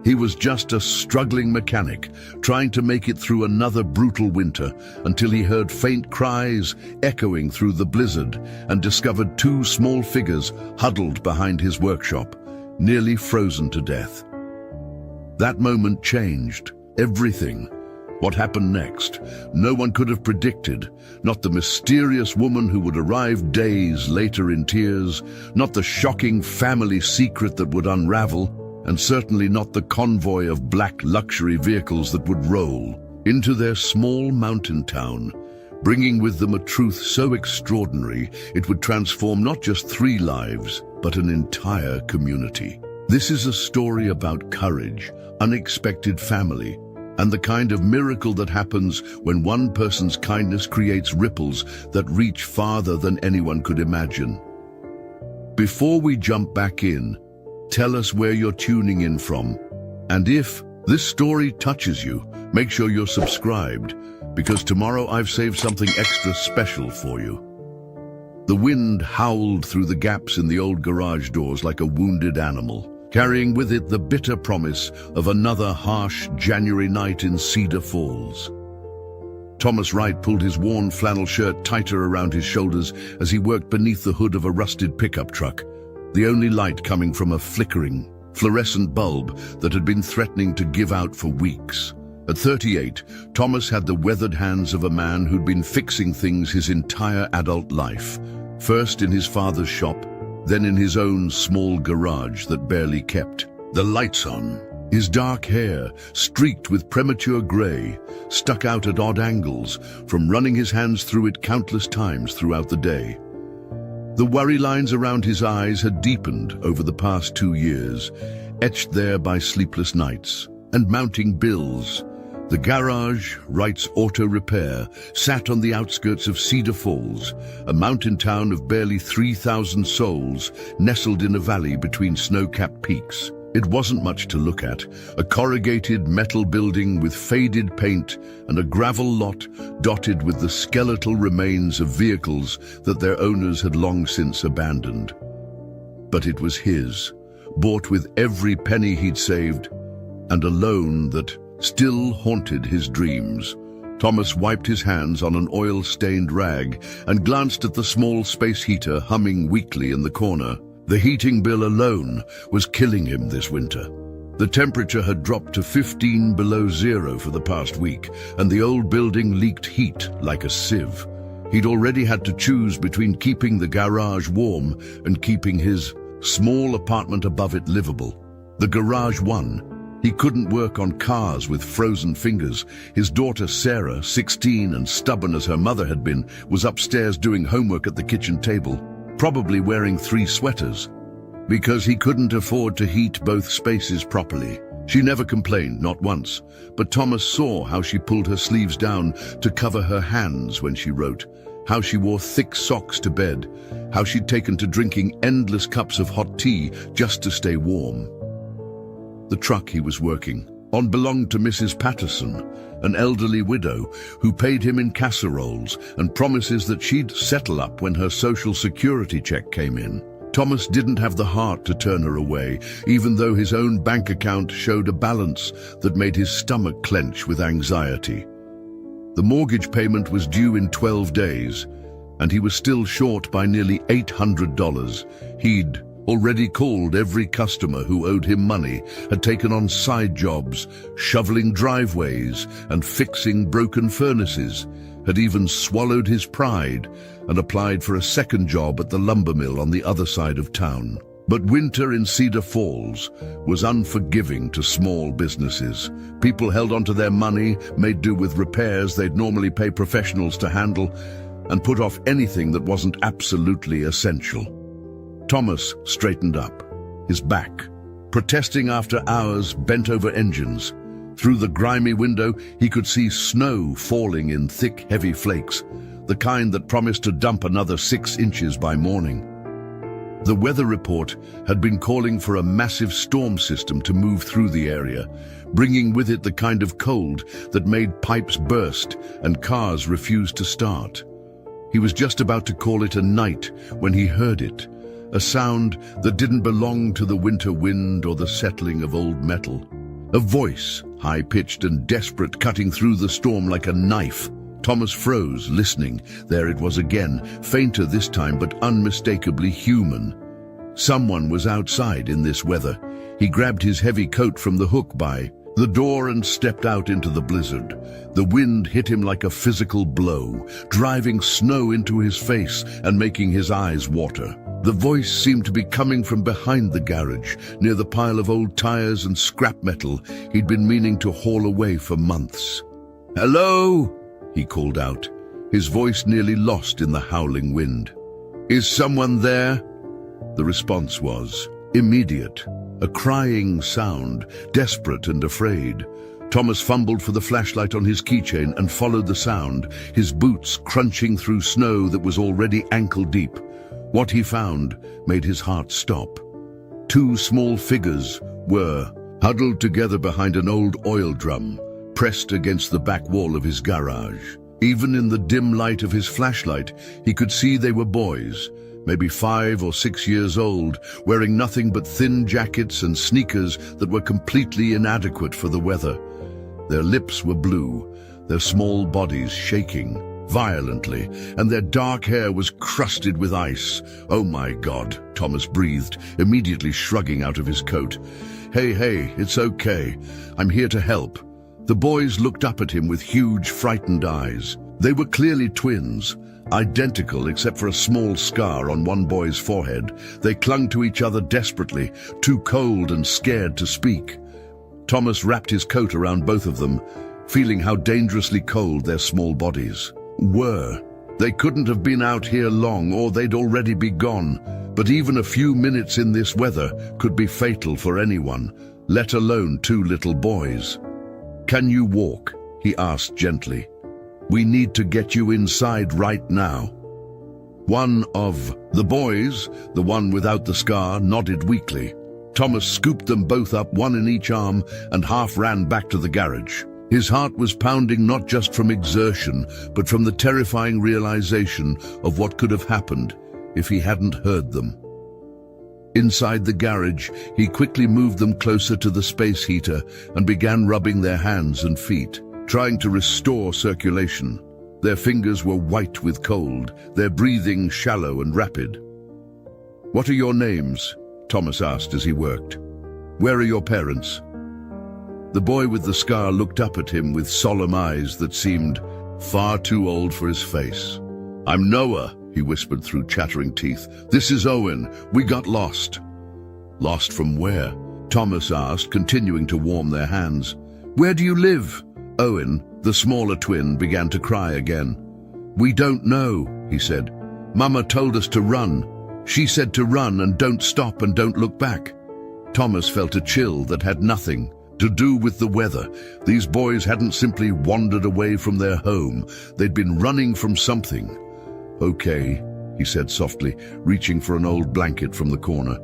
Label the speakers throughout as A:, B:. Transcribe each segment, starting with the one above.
A: He was just a struggling mechanic, trying to make it through another brutal winter until he heard faint cries echoing through the blizzard and discovered two small figures huddled behind his workshop, nearly frozen to death. That moment changed everything. What happened next? No one could have predicted. Not the mysterious woman who would arrive days later in tears, not the shocking family secret that would unravel, and certainly not the convoy of black luxury vehicles that would roll into their small mountain town, bringing with them a truth so extraordinary it would transform not just 3 lives, but an entire community. This is a story about courage, unexpected family, and the kind of miracle that happens when one person's kindness creates ripples that reach farther than anyone could imagine. Before we jump back in, tell us where you're tuning in from. And if this story touches you, make sure you're subscribed, because tomorrow I've saved something extra special for you. The wind howled through the gaps in the old garage doors like a wounded animal, carrying with it the bitter promise of another harsh January night in Cedar Falls. Thomas Wright pulled his worn flannel shirt tighter around his shoulders as he worked beneath the hood of a rusted pickup truck, the only light coming from a flickering, fluorescent bulb that had been threatening to give out for weeks. At 38, Thomas had the weathered hands of a man who'd been fixing things his entire adult life, first in his father's shop, then in his own small garage that barely kept the lights on. His dark hair, streaked with premature gray, stuck out at odd angles from running his hands through it countless times throughout the day. The worry lines around his eyes had deepened over the past 2 years, etched there by sleepless nights and mounting bills. The garage, Wright's Auto Repair, sat on the outskirts of Cedar Falls, a mountain town of barely 3,000 souls, nestled in a valley between snow-capped peaks. It wasn't much to look at, a corrugated metal building with faded paint and a gravel lot dotted with the skeletal remains of vehicles that their owners had long since abandoned. But it was his, bought with every penny he'd saved, and a loan that still haunted his dreams. Thomas wiped his hands on an oil-stained rag and glanced at the small space heater humming weakly in the corner. The heating bill alone was killing him this winter. The temperature had dropped to 15 below zero for the past week, and the old building leaked heat like a sieve. He'd already had to choose between keeping the garage warm and keeping his small apartment above it livable. The garage won. He couldn't work on cars with frozen fingers. His daughter Sarah, 16 and stubborn as her mother had been, was upstairs doing homework at the kitchen table, probably wearing 3 sweaters, because he couldn't afford to heat both spaces properly. She never complained, not once, but Thomas saw how she pulled her sleeves down to cover her hands when she wrote, how she wore thick socks to bed, how she'd taken to drinking endless cups of hot tea just to stay warm. The truck he was working on belonged to Mrs. Patterson, an elderly widow who paid him in casseroles and promises that she'd settle up when her Social Security check came in. Thomas didn't have the heart to turn her away, even though his own bank account showed a balance that made his stomach clench with anxiety. The mortgage payment was due in 12 days, and he was still short by nearly $800. He'd already called every customer who owed him money, had taken on side jobs, shoveling driveways and fixing broken furnaces, had even swallowed his pride and applied for a second job at the lumber mill on the other side of town. But winter in Cedar Falls was unforgiving to small businesses. People held onto their money, made do with repairs they'd normally pay professionals to handle, and put off anything that wasn't absolutely essential. Thomas straightened up, his back, protesting after hours bent over engines. Through the grimy window, he could see snow falling in thick, heavy flakes, the kind that promised to dump another 6 inches by morning. The weather report had been calling for a massive storm system to move through the area, bringing with it the kind of cold that made pipes burst and cars refused to start. He was just about to call it a night when he heard it, a sound that didn't belong to the winter wind or the settling of old metal. A voice, high-pitched and desperate, cutting through the storm like a knife. Thomas froze, listening. There it was again, fainter this time, but unmistakably human. Someone was outside in this weather. He grabbed his heavy coat from the hook by the door and stepped out into the blizzard. The wind hit him like a physical blow, driving snow into his face and making his eyes water. The voice seemed to be coming from behind the garage, near the pile of old tires and scrap metal he'd been meaning to haul away for months. "Hello?" he called out, his voice nearly lost in the howling wind. "Is someone there?" The response was immediate, a crying sound, desperate and afraid. Thomas fumbled for the flashlight on his keychain and followed the sound, his boots crunching through snow that was already ankle-deep. What he found made his heart stop. Two small figures were huddled together behind an old oil drum, pressed against the back wall of his garage. Even in the dim light of his flashlight, he could see they were boys, maybe 5 or 6 years old, wearing nothing but thin jackets and sneakers that were completely inadequate for the weather. Their lips were blue, their small bodies shaking violently, and their dark hair was crusted with ice. "Oh my God," Thomas breathed, immediately shrugging out of his coat. Hey, it's okay. I'm here to help." The boys looked up at him with huge, frightened eyes. They were clearly twins, identical except for a small scar on one boy's forehead. They clung to each other desperately, too cold and scared to speak. Thomas wrapped his coat around both of them, feeling how dangerously cold their small bodies were. They couldn't have been out here long, or they'd already be gone. But even a few minutes in this weather could be fatal for anyone, let alone 2 little boys. "Can you walk?" he asked gently. "We need to get you inside right now." One of the boys, the one without the scar, nodded weakly. Thomas scooped them both up, one in each arm, and half ran back to the garage. His heart was pounding not just from exertion, but from the terrifying realization of what could have happened if he hadn't heard them. Inside the garage, he quickly moved them closer to the space heater and began rubbing their hands and feet, trying to restore circulation. Their fingers were white with cold, their breathing shallow and rapid. "What are your names?" Thomas asked as he worked. "Where are your parents?" The boy with the scar looked up at him with solemn eyes that seemed far too old for his face. "I'm Noah," he whispered through chattering teeth. "This is Owen. We got lost." "Lost from where?" Thomas asked, continuing to warm their hands. "Where do you live?" Owen, the smaller twin, began to cry again. "We don't know," he said. "Mama told us to run. She said to run and don't stop and don't look back." Thomas felt a chill that had nothing to do with the weather. These boys hadn't simply wandered away from their home. They'd been running from something. "Okay," he said softly, reaching for an old blanket from the corner.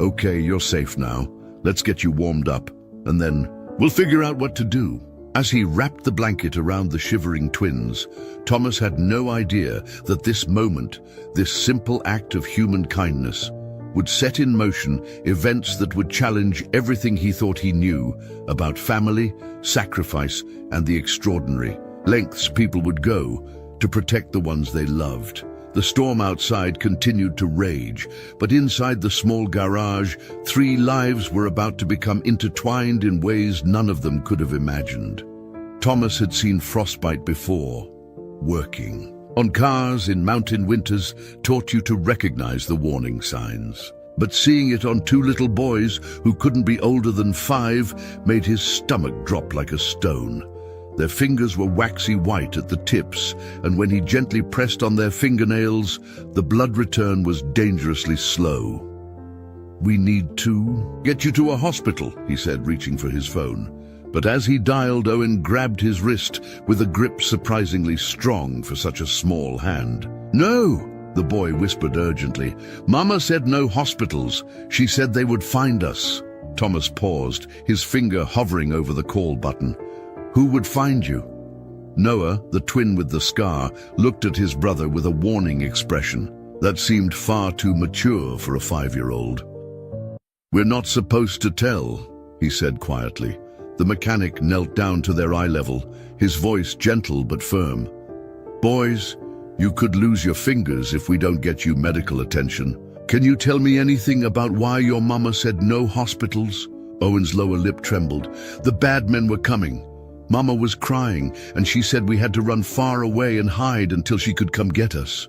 A: "Okay, you're safe now. Let's get you warmed up, and then we'll figure out what to do." As he wrapped the blanket around the shivering twins, Thomas had no idea that this moment, this simple act of human kindness, would set in motion events that would challenge everything he thought he knew about family, sacrifice, and the extraordinary lengths people would go to protect the ones they loved. The storm outside continued to rage, but inside the small garage, 3 lives were about to become intertwined in ways none of them could have imagined. Thomas had seen frostbite before, working on cars in mountain winters taught you to recognize the warning signs. But seeing it on 2 little boys who couldn't be older than 5 made his stomach drop like a stone. Their fingers were waxy white at the tips, and when he gently pressed on their fingernails, the blood return was dangerously slow. "We need to get you to a hospital," he said, reaching for his phone. But as he dialed, Owen grabbed his wrist with a grip surprisingly strong for such a small hand. "No," the boy whispered urgently. "Mama said no hospitals. She said they would find us." Thomas paused, his finger hovering over the call button. "Who would find you?" Noah, the twin with the scar, looked at his brother with a warning expression that seemed far too mature for a 5-year-old. "We're not supposed to tell," he said quietly. The mechanic knelt down to their eye level, his voice gentle but firm. "Boys, you could lose your fingers if we don't get you medical attention. Can you tell me anything about why your mama said no hospitals?" Owen's lower lip trembled. "The bad men were coming. Mama was crying, and she said we had to run far away and hide until she could come get us."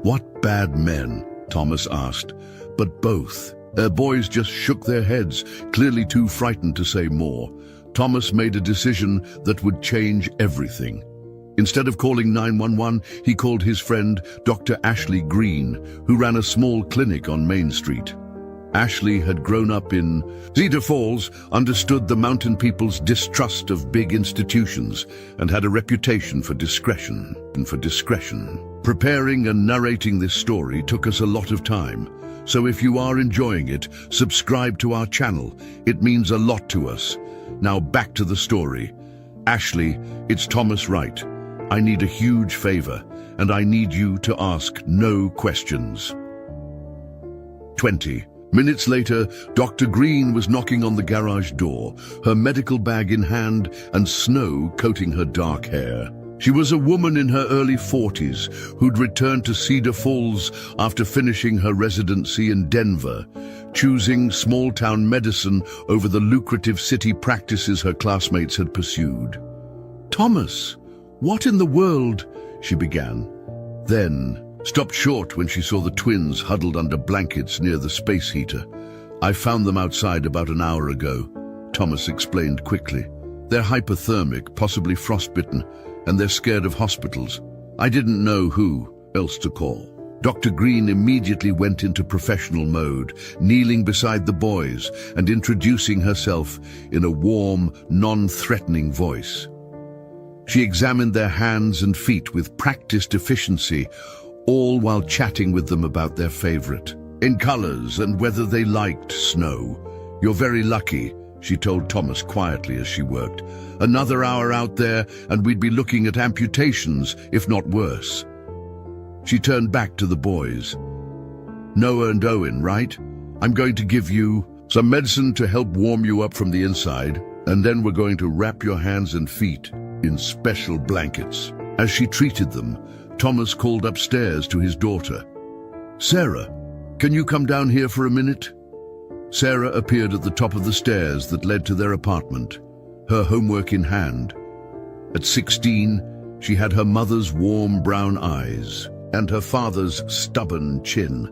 A: "What bad men?" Thomas asked. But both. Their boys just shook their heads, clearly too frightened to say more. Thomas made a decision that would change everything. Instead of calling 911, he called his friend Dr. Ashley Green, who ran a small clinic on Main Street. Ashley had grown up in Cedar Falls, understood the mountain people's distrust of big institutions, and had a reputation for discretion. Preparing and narrating this story took us a lot of time, so if you are enjoying it, subscribe to our channel. It means a lot to us. Now back to the story. Ashley, it's Thomas Wright. I need a huge favor, and I need you to ask no questions. 20 minutes later, Dr. Green was knocking on the garage door, her medical bag in hand and snow coating her dark hair. She was a woman in her early 40s who'd returned to Cedar Falls after finishing her residency in Denver, choosing small-town medicine over the lucrative city practices her classmates had pursued. "Thomas, what in the world?" she began, then stopped short when she saw the twins huddled under blankets near the space heater. "I found them outside about an hour ago," Thomas explained quickly. "They're hypothermic, possibly frostbitten, and they're scared of hospitals. I didn't know who else to call." Dr. Green immediately went into professional mode, kneeling beside the boys and introducing herself in a warm, non-threatening voice. She examined their hands and feet with practiced efficiency, all while chatting with them about their favorite in colors and whether they liked snow. "You're very lucky," she told Thomas quietly as she worked. "Another hour out there and we'd be looking at amputations, if not worse." She turned back to the boys. "Noah and Owen, right? I'm going to give you some medicine to help warm you up from the inside, and then we're going to wrap your hands and feet in special blankets." As she treated them, Thomas called upstairs to his daughter. "Sarah, can you come down here for a minute?" Sarah appeared at the top of the stairs that led to their apartment, her homework in hand. At 16, she had her mother's warm brown eyes and her father's stubborn chin.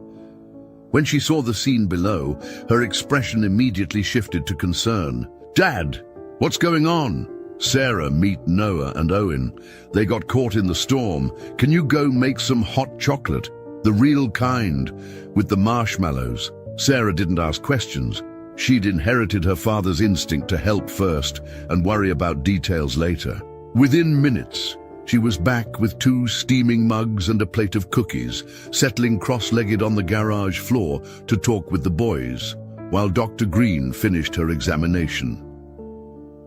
A: When she saw the scene below, her expression immediately shifted to concern. "Dad, what's going on?" "Sarah, meet Noah and Owen. They got caught in the storm. Can you go make some hot chocolate? The real kind, with the marshmallows." Sarah didn't ask questions. She'd inherited her father's instinct to help first and worry about details later. Within minutes, she was back with 2 steaming mugs and a plate of cookies, settling cross-legged on the garage floor to talk with the boys, while Dr. Green finished her examination.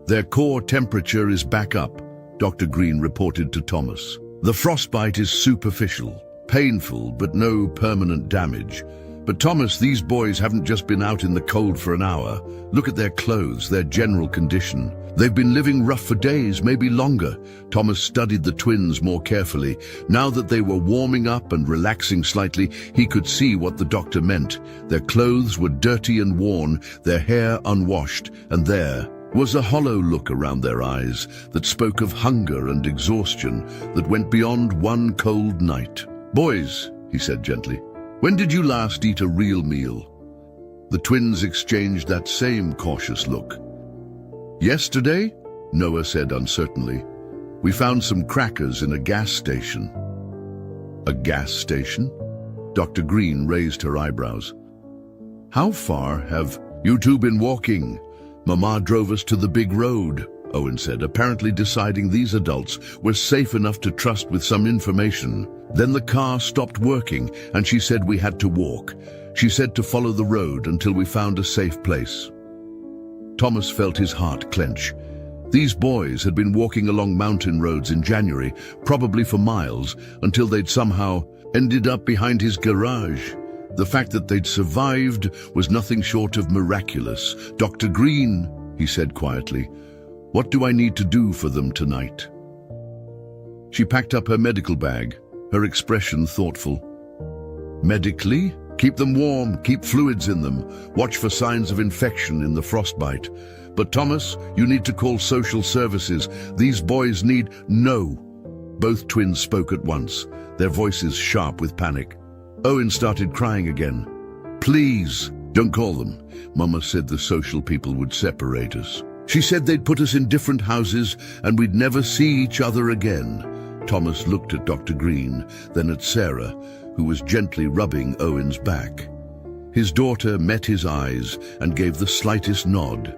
A: "Their core temperature is back up," Dr. Green reported to Thomas. "The frostbite is superficial, painful, but no permanent damage. But Thomas, these boys haven't just been out in the cold for an hour. Look at their clothes, their general condition. They've been living rough for days, maybe longer." Thomas studied the twins more carefully. Now that they were warming up and relaxing slightly, he could see what the doctor meant. Their clothes were dirty and worn, their hair unwashed, and there was a hollow look around their eyes that spoke of hunger and exhaustion that went beyond one cold night. "Boys," he said gently, "when did you last eat a real meal?" The twins exchanged that same cautious look. "Yesterday," Noah said uncertainly. "We found some crackers in a gas station." "A gas station?" Dr. Green raised her eyebrows. "How far have you two been walking?" "Mama drove us to the big road," Owen said, apparently deciding these adults were safe enough to trust with some information. "Then the car stopped working, and she said we had to walk. She said to follow the road until we found a safe place." Thomas felt his heart clench. These boys had been walking along mountain roads in January, probably for miles, until they'd somehow ended up behind his garage. The fact that they'd survived was nothing short of miraculous. "Dr. Green," he said quietly, "what do I need to do for them tonight?" She packed up her medical bag, her expression thoughtful. "Medically? Keep them warm, keep fluids in them, watch for signs of infection in the frostbite. But Thomas, you need to call social services. These boys need—" "No." Both twins spoke at once, their voices sharp with panic. Owen started crying again. "Please, don't call them. Mama said the social people would separate us. She said they'd put us in different houses and we'd never see each other again." Thomas looked at Dr. Green, then at Sarah, who was gently rubbing Owen's back. His daughter met his eyes and gave the slightest nod,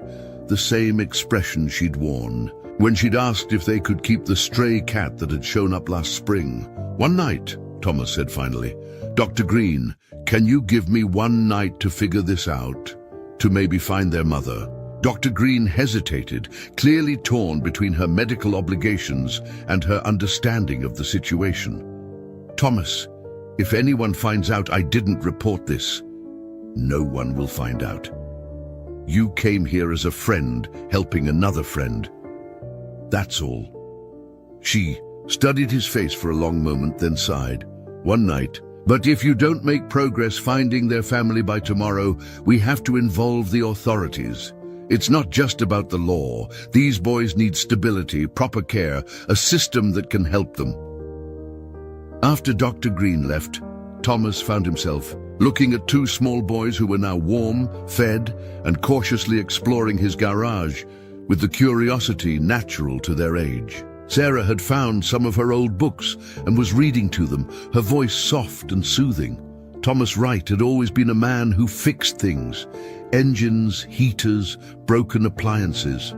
A: the same expression she'd worn when she'd asked if they could keep the stray cat that had shown up last spring. "One night," Thomas said finally. "Dr. Green, can you give me one night to figure this out? To maybe find their mother?" Dr. Green hesitated, clearly torn between her medical obligations and her understanding of the situation. "Thomas, if anyone finds out I didn't report this—" "No one will find out. You came here as a friend, helping another friend. That's all." She studied his face for a long moment, then sighed. "One night. But if you don't make progress finding their family by tomorrow, we have to involve the authorities. It's not just about the law. These boys need stability, proper care, a system that can help them." After Dr. Green left, Thomas found himself looking at two small boys who were now warm, fed, and cautiously exploring his garage with the curiosity natural to their age. Sarah had found some of her old books and was reading to them, her voice soft and soothing. Thomas Wright had always been a man who fixed things, engines, heaters, broken appliances.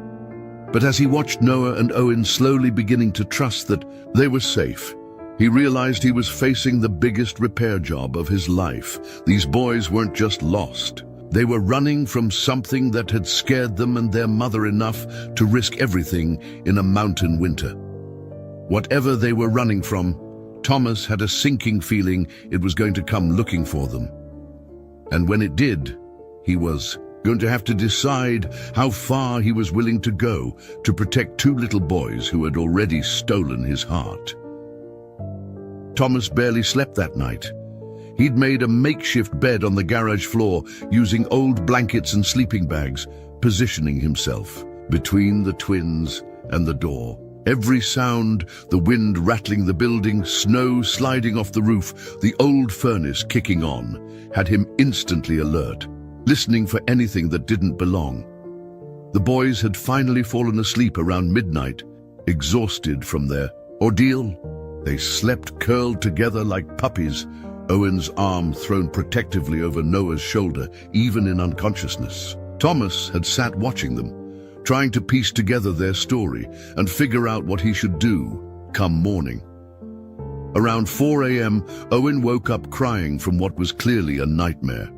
A: But as he watched Noah and Owen slowly beginning to trust that they were safe, he realized he was facing the biggest repair job of his life. These boys weren't just lost. They were running from something that had scared them and their mother enough to risk everything in a mountain winter. Whatever they were running from, Thomas had a sinking feeling it was going to come looking for them. And when it did, he was going to have to decide how far he was willing to go to protect two little boys who had already stolen his heart. Thomas barely slept that night. He'd made a makeshift bed on the garage floor using old blankets and sleeping bags, positioning himself between the twins and the door. Every sound, the wind rattling the building, snow sliding off the roof, the old furnace kicking on, had him instantly alert, listening for anything that didn't belong. The boys had finally fallen asleep around midnight, exhausted from their ordeal. They slept curled together like puppies, Owen's arm thrown protectively over Noah's shoulder, even in unconsciousness. Thomas had sat watching them, trying to piece together their story and figure out what he should do come morning. Around 4 a.m., Owen woke up crying from what was clearly a nightmare.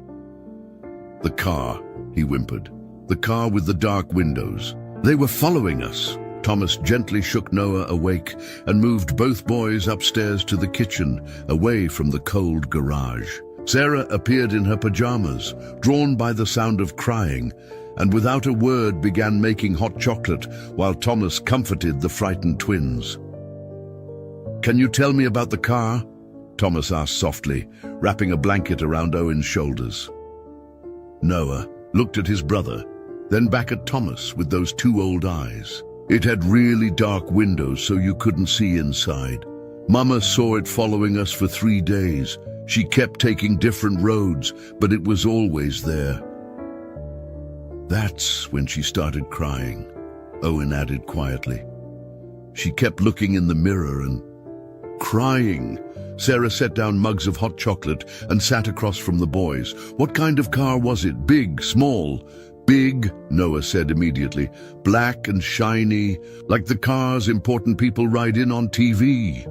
A: "The car," he whimpered. "The car with the dark windows. They were following us." Thomas gently shook Noah awake and moved both boys upstairs to the kitchen, away from the cold garage. Sarah appeared in her pajamas, drawn by the sound of crying, and without a word began making hot chocolate while Thomas comforted the frightened twins. "Can you tell me about the car?" Thomas asked softly, wrapping a blanket around Owen's shoulders. Noah looked at his brother, then back at Thomas with those two old eyes. "It had really dark windows so you couldn't see inside. Mama saw it following us for 3 days. She kept taking different roads, but it was always there." "That's when she started crying," Owen added quietly. "She kept looking in the mirror and crying." Sarah set down mugs of hot chocolate and sat across from the boys. "What kind of car was it? Big, small?" "Big," Noah said immediately. "Black and shiny, like the cars important people ride in on TV."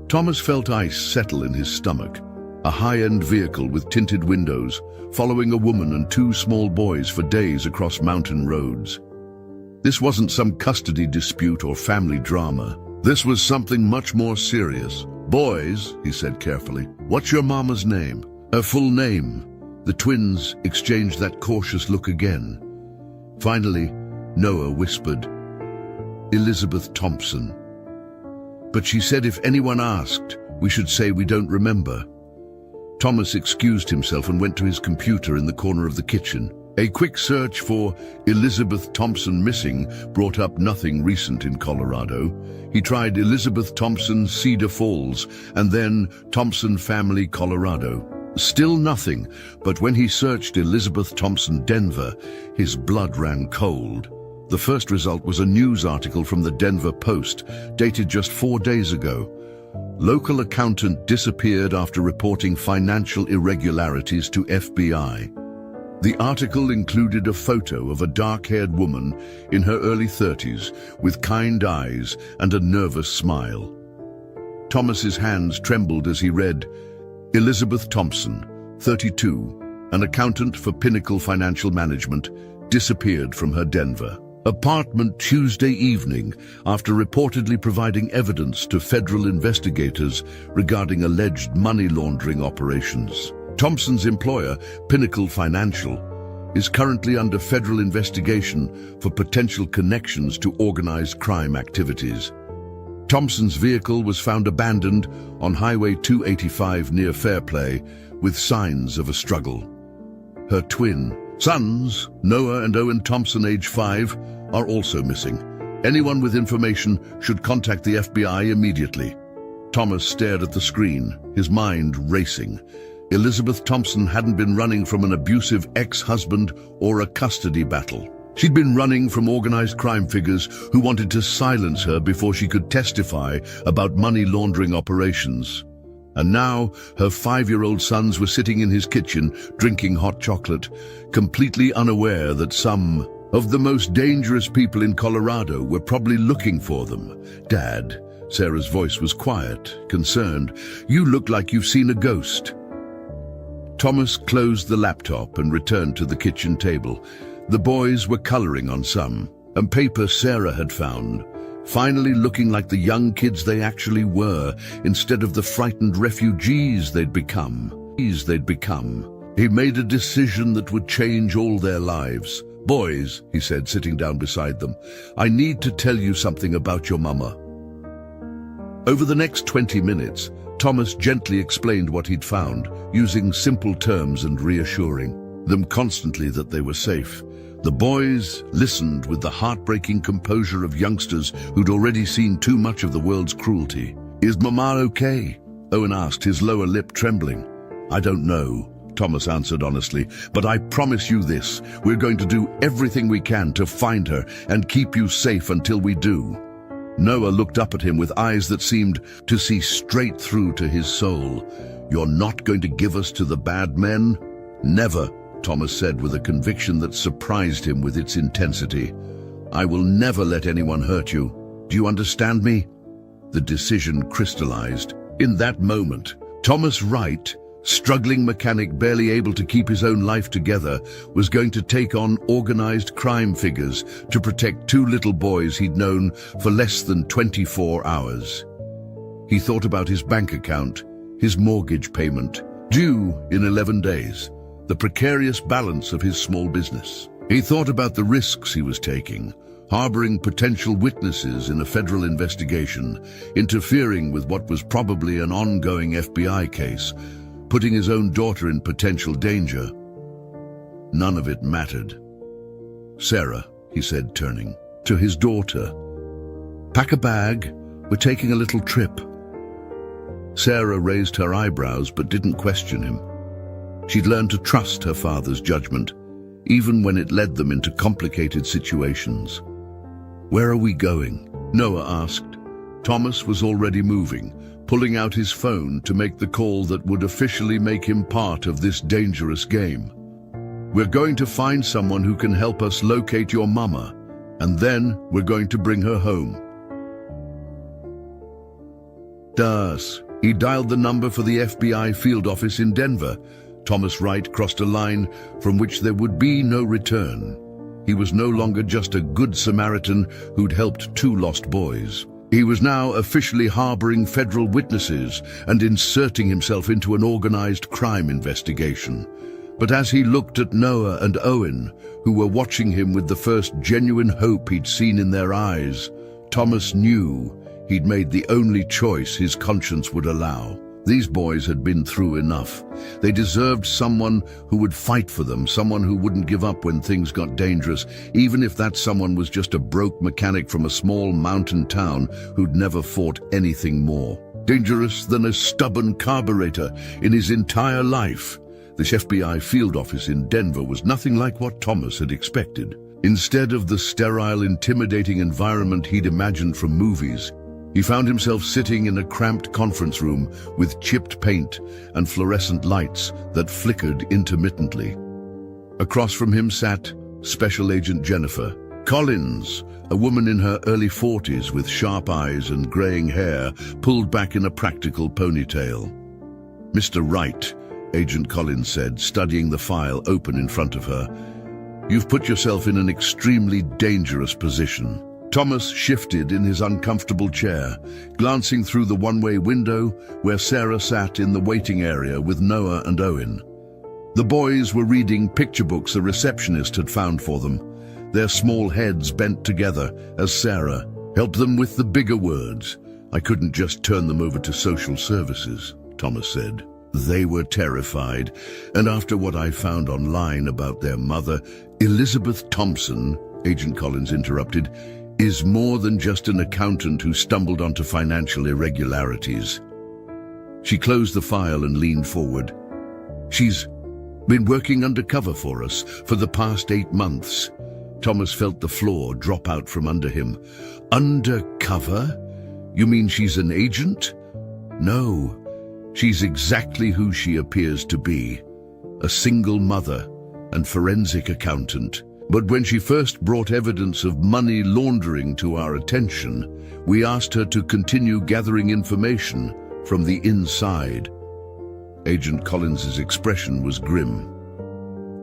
A: Thomas felt ice settle in his stomach. A high-end vehicle with tinted windows, following a woman and 2 small boys for days across mountain roads. This wasn't some custody dispute or family drama. This was something much more serious. "Boys," he said carefully, "what's your mama's name?" Her full name. The twins exchanged that cautious look again. Finally, Noah whispered, Elizabeth Thompson. But she said if anyone asked, we should say we don't remember. Thomas excused himself and went to his computer in the corner of the kitchen. A quick search for Elizabeth Thompson missing brought up nothing recent in Colorado. He tried Elizabeth Thompson, Cedar Falls, and then Thompson Family, Colorado. Still nothing, but when he searched Elizabeth Thompson, Denver, his blood ran cold. The first result was a news article from the Denver Post, dated just 4 days ago. Local accountant disappeared after reporting financial irregularities to FBI. The article included a photo of a dark-haired woman in her early 30s with kind eyes and a nervous smile. Thomas's hands trembled as he read, Elizabeth Thompson, 32, an accountant for Pinnacle Financial Management, disappeared from her Denver apartment Tuesday evening after reportedly providing evidence to federal investigators regarding alleged money laundering operations. Thompson's employer, Pinnacle Financial, is currently under federal investigation for potential connections to organized crime activities. Thompson's vehicle was found abandoned on Highway 285 near Fairplay with signs of a struggle. Her twin sons, Noah and Owen Thompson, age 5, are also missing. Anyone with information should contact the FBI immediately. Thomas stared at the screen, his mind racing. Elizabeth Thompson hadn't been running from an abusive ex-husband or a custody battle. She'd been running from organized crime figures who wanted to silence her before she could testify about money laundering operations. And now, her 5-year-old sons were sitting in his kitchen, drinking hot chocolate, completely unaware that some of the most dangerous people in Colorado were probably looking for them. Dad, Sarah's voice was quiet, concerned. You look like you've seen a ghost. Thomas closed the laptop and returned to the kitchen table. The boys were coloring on some paper Sarah had found, finally looking like the young kids they actually were, instead of the frightened refugees they'd become. He made a decision that would change all their lives. Boys, he said, sitting down beside them, I need to tell you something about your mama. Over the next 20 minutes, Thomas gently explained what he'd found, using simple terms and reassuring them constantly that they were safe. The boys listened with the heartbreaking composure of youngsters who'd already seen too much of the world's cruelty. Is Mama okay? Owen asked, his lower lip trembling. I don't know, Thomas answered honestly, but I promise you this, we're going to do everything we can to find her and keep you safe until we do. Noah looked up at him with eyes that seemed to see straight through to his soul. You're not going to give us to the bad men? Never, Thomas said with a conviction that surprised him with its intensity. I will never let anyone hurt you. Do you understand me? The decision crystallized. In that moment, Thomas Wright, struggling mechanic barely able to keep his own life together, was going to take on organized crime figures to protect 2 little boys he'd known for less than 24 hours. He thought about his bank account, his mortgage payment, due in 11 days, the precarious balance of his small business. He thought about the risks he was taking, harboring potential witnesses in a federal investigation, interfering with what was probably an ongoing FBI case, putting his own daughter in potential danger. None of it mattered. Sarah, he said, turning to his daughter. Pack a bag, we're taking a little trip. Sarah raised her eyebrows but didn't question him. She'd learned to trust her father's judgment, even when it led them into complicated situations. Where are we going? Noah asked. Thomas was already moving, pulling out his phone to make the call that would officially make him part of this dangerous game. We're going to find someone who can help us locate your mama, and then we're going to bring her home. He dialed the number for the FBI field office in Denver. Thomas Wright crossed a line from which there would be no return. He was no longer just a good Samaritan who'd helped 2 lost boys. He was now officially harboring federal witnesses and inserting himself into an organized crime investigation. But as he looked at Noah and Owen, who were watching him with the first genuine hope he'd seen in their eyes, Thomas knew he'd made the only choice his conscience would allow. These boys had been through enough. They deserved someone who would fight for them, someone who wouldn't give up when things got dangerous, even if that someone was just a broke mechanic from a small mountain town who'd never fought anything more dangerous than a stubborn carburetor in his entire life. The FBI field office in Denver was nothing like what Thomas had expected. Instead of the sterile, intimidating environment he'd imagined from movies, he found himself sitting in a cramped conference room with chipped paint and fluorescent lights that flickered intermittently. Across from him sat Special Agent Jennifer Collins, a woman in her early 40s with sharp eyes and graying hair pulled back in a practical ponytail. "Mr. Wright," Agent Collins said, studying the file open in front of her, "you've put yourself in an extremely dangerous position." Thomas shifted in his uncomfortable chair, glancing through the one-way window where Sarah sat in the waiting area with Noah and Owen. The boys were reading picture books a receptionist had found for them, their small heads bent together as Sarah helped them with the bigger words. "I couldn't just turn them over to social services," Thomas said. They were terrified, and after what I found online about their mother, Elizabeth Thompson, Agent Collins interrupted, is more than just an accountant who stumbled onto financial irregularities. She closed the file and leaned forward. "She's been working undercover for us for the past 8 months. Thomas felt the floor drop out from under him. "Undercover? You mean she's an agent?" "No, she's exactly who she appears to be, a single mother and forensic accountant. But when she first brought evidence of money laundering to our attention, we asked her to continue gathering information from the inside." Agent Collins's expression was grim.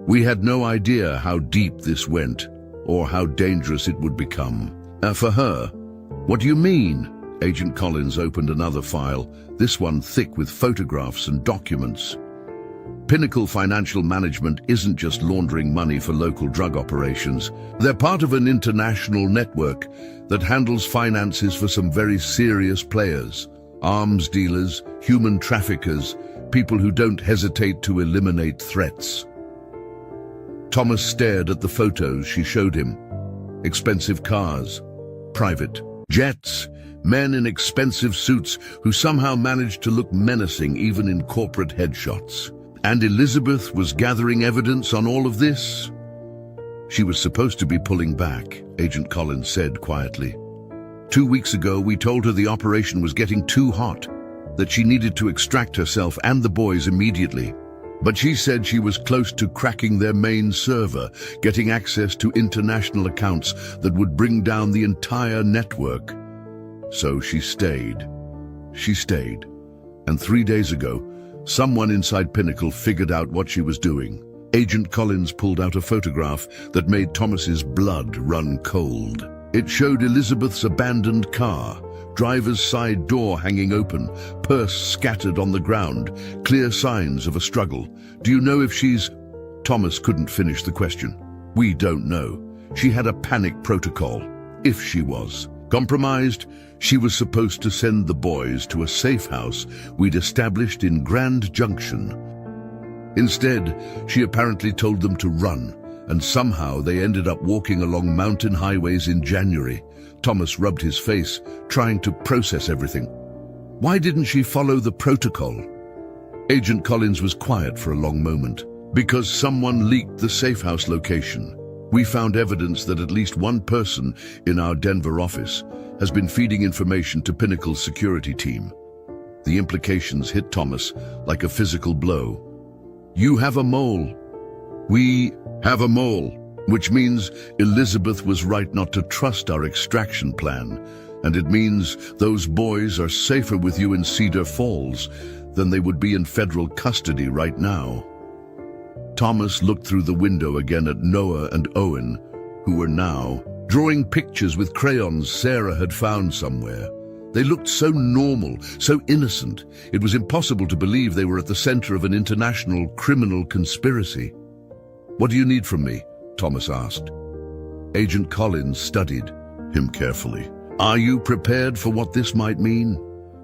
A: "We had no idea how deep this went, or how dangerous it would become." For her, "What do you mean?" Agent Collins opened another file, this one thick with photographs and documents. Pinnacle Financial Management isn't just laundering money for local drug operations. They're part of an international network that handles finances for some very serious players. Arms dealers, human traffickers, people who don't hesitate to eliminate threats. Thomas stared at the photos she showed him. Expensive cars, private jets, men in expensive suits who somehow managed to look menacing even in corporate headshots. And Elizabeth was gathering evidence on all of this? She was supposed to be pulling back, Agent Collins said quietly. 2 weeks ago, we told her the operation was getting too hot, that she needed to extract herself and the boys immediately. But she said she was close to cracking their main server, getting access to international accounts that would bring down the entire network. So she stayed. She stayed. And 3 days ago, someone inside Pinnacle figured out what she was doing. Agent Collins pulled out a photograph that made Thomas's blood run cold. It showed Elizabeth's abandoned car, driver's side door hanging open, purse scattered on the ground, clear signs of a struggle. "Do you know if she's—" Thomas couldn't finish the question. "We don't know. She had a panic protocol. If she was compromised, she was supposed to send the boys to a safe house we'd established in Grand Junction. Instead, she apparently told them to run, and somehow they ended up walking along mountain highways in January." Thomas rubbed his face, trying to process everything. "Why didn't she follow the protocol?" Agent Collins was quiet for a long moment. "Because someone leaked the safe house location. We found evidence that at least one person in our Denver office has been feeding information to Pinnacle's security team." The implications hit Thomas like a physical blow. "You have a mole." "We have a mole, which means Elizabeth was right not to trust our extraction plan, and it means those boys are safer with you in Cedar Falls than they would be in federal custody right now." Thomas looked through the window again at Noah and Owen, who were now drawing pictures with crayons Sarah had found somewhere. They looked so normal, so innocent. It was impossible to believe they were at the center of an international criminal conspiracy. "What do you need from me?" Thomas asked. Agent Collins studied him carefully. "Are you prepared for what this might mean?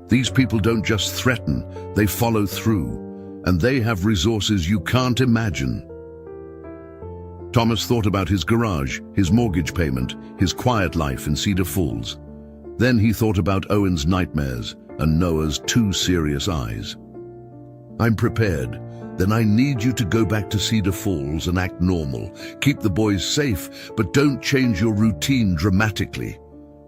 A: These people don't just threaten, they follow through, and they have resources you can't imagine." Thomas thought about his garage, his mortgage payment, his quiet life in Cedar Falls. Then he thought about Owen's nightmares and Noah's two serious eyes. "I'm prepared. Then I need you to go back to Cedar Falls and act normal. Keep the boys safe, but don't change your routine dramatically.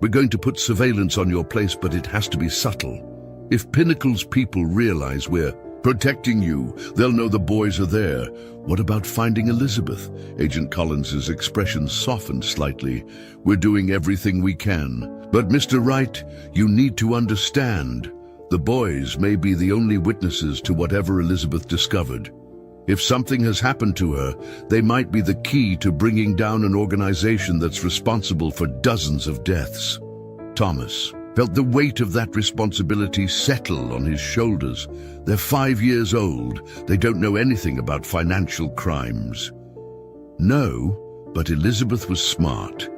A: We're going to put surveillance on your place, but it has to be subtle. If Pinnacle's people realize we're protecting you, they'll know the boys are there." "What about finding Elizabeth?" Agent Collins's expression softened slightly. "We're doing everything we can. But Mr. Wright, you need to understand. The boys may be the only witnesses to whatever Elizabeth discovered. If something has happened to her, they might be the key to bringing down an organization that's responsible for dozens of deaths." Thomas felt the weight of that responsibility settle on his shoulders. They're 5 years old. They don't know anything about financial crimes. No, but Elizabeth was smart.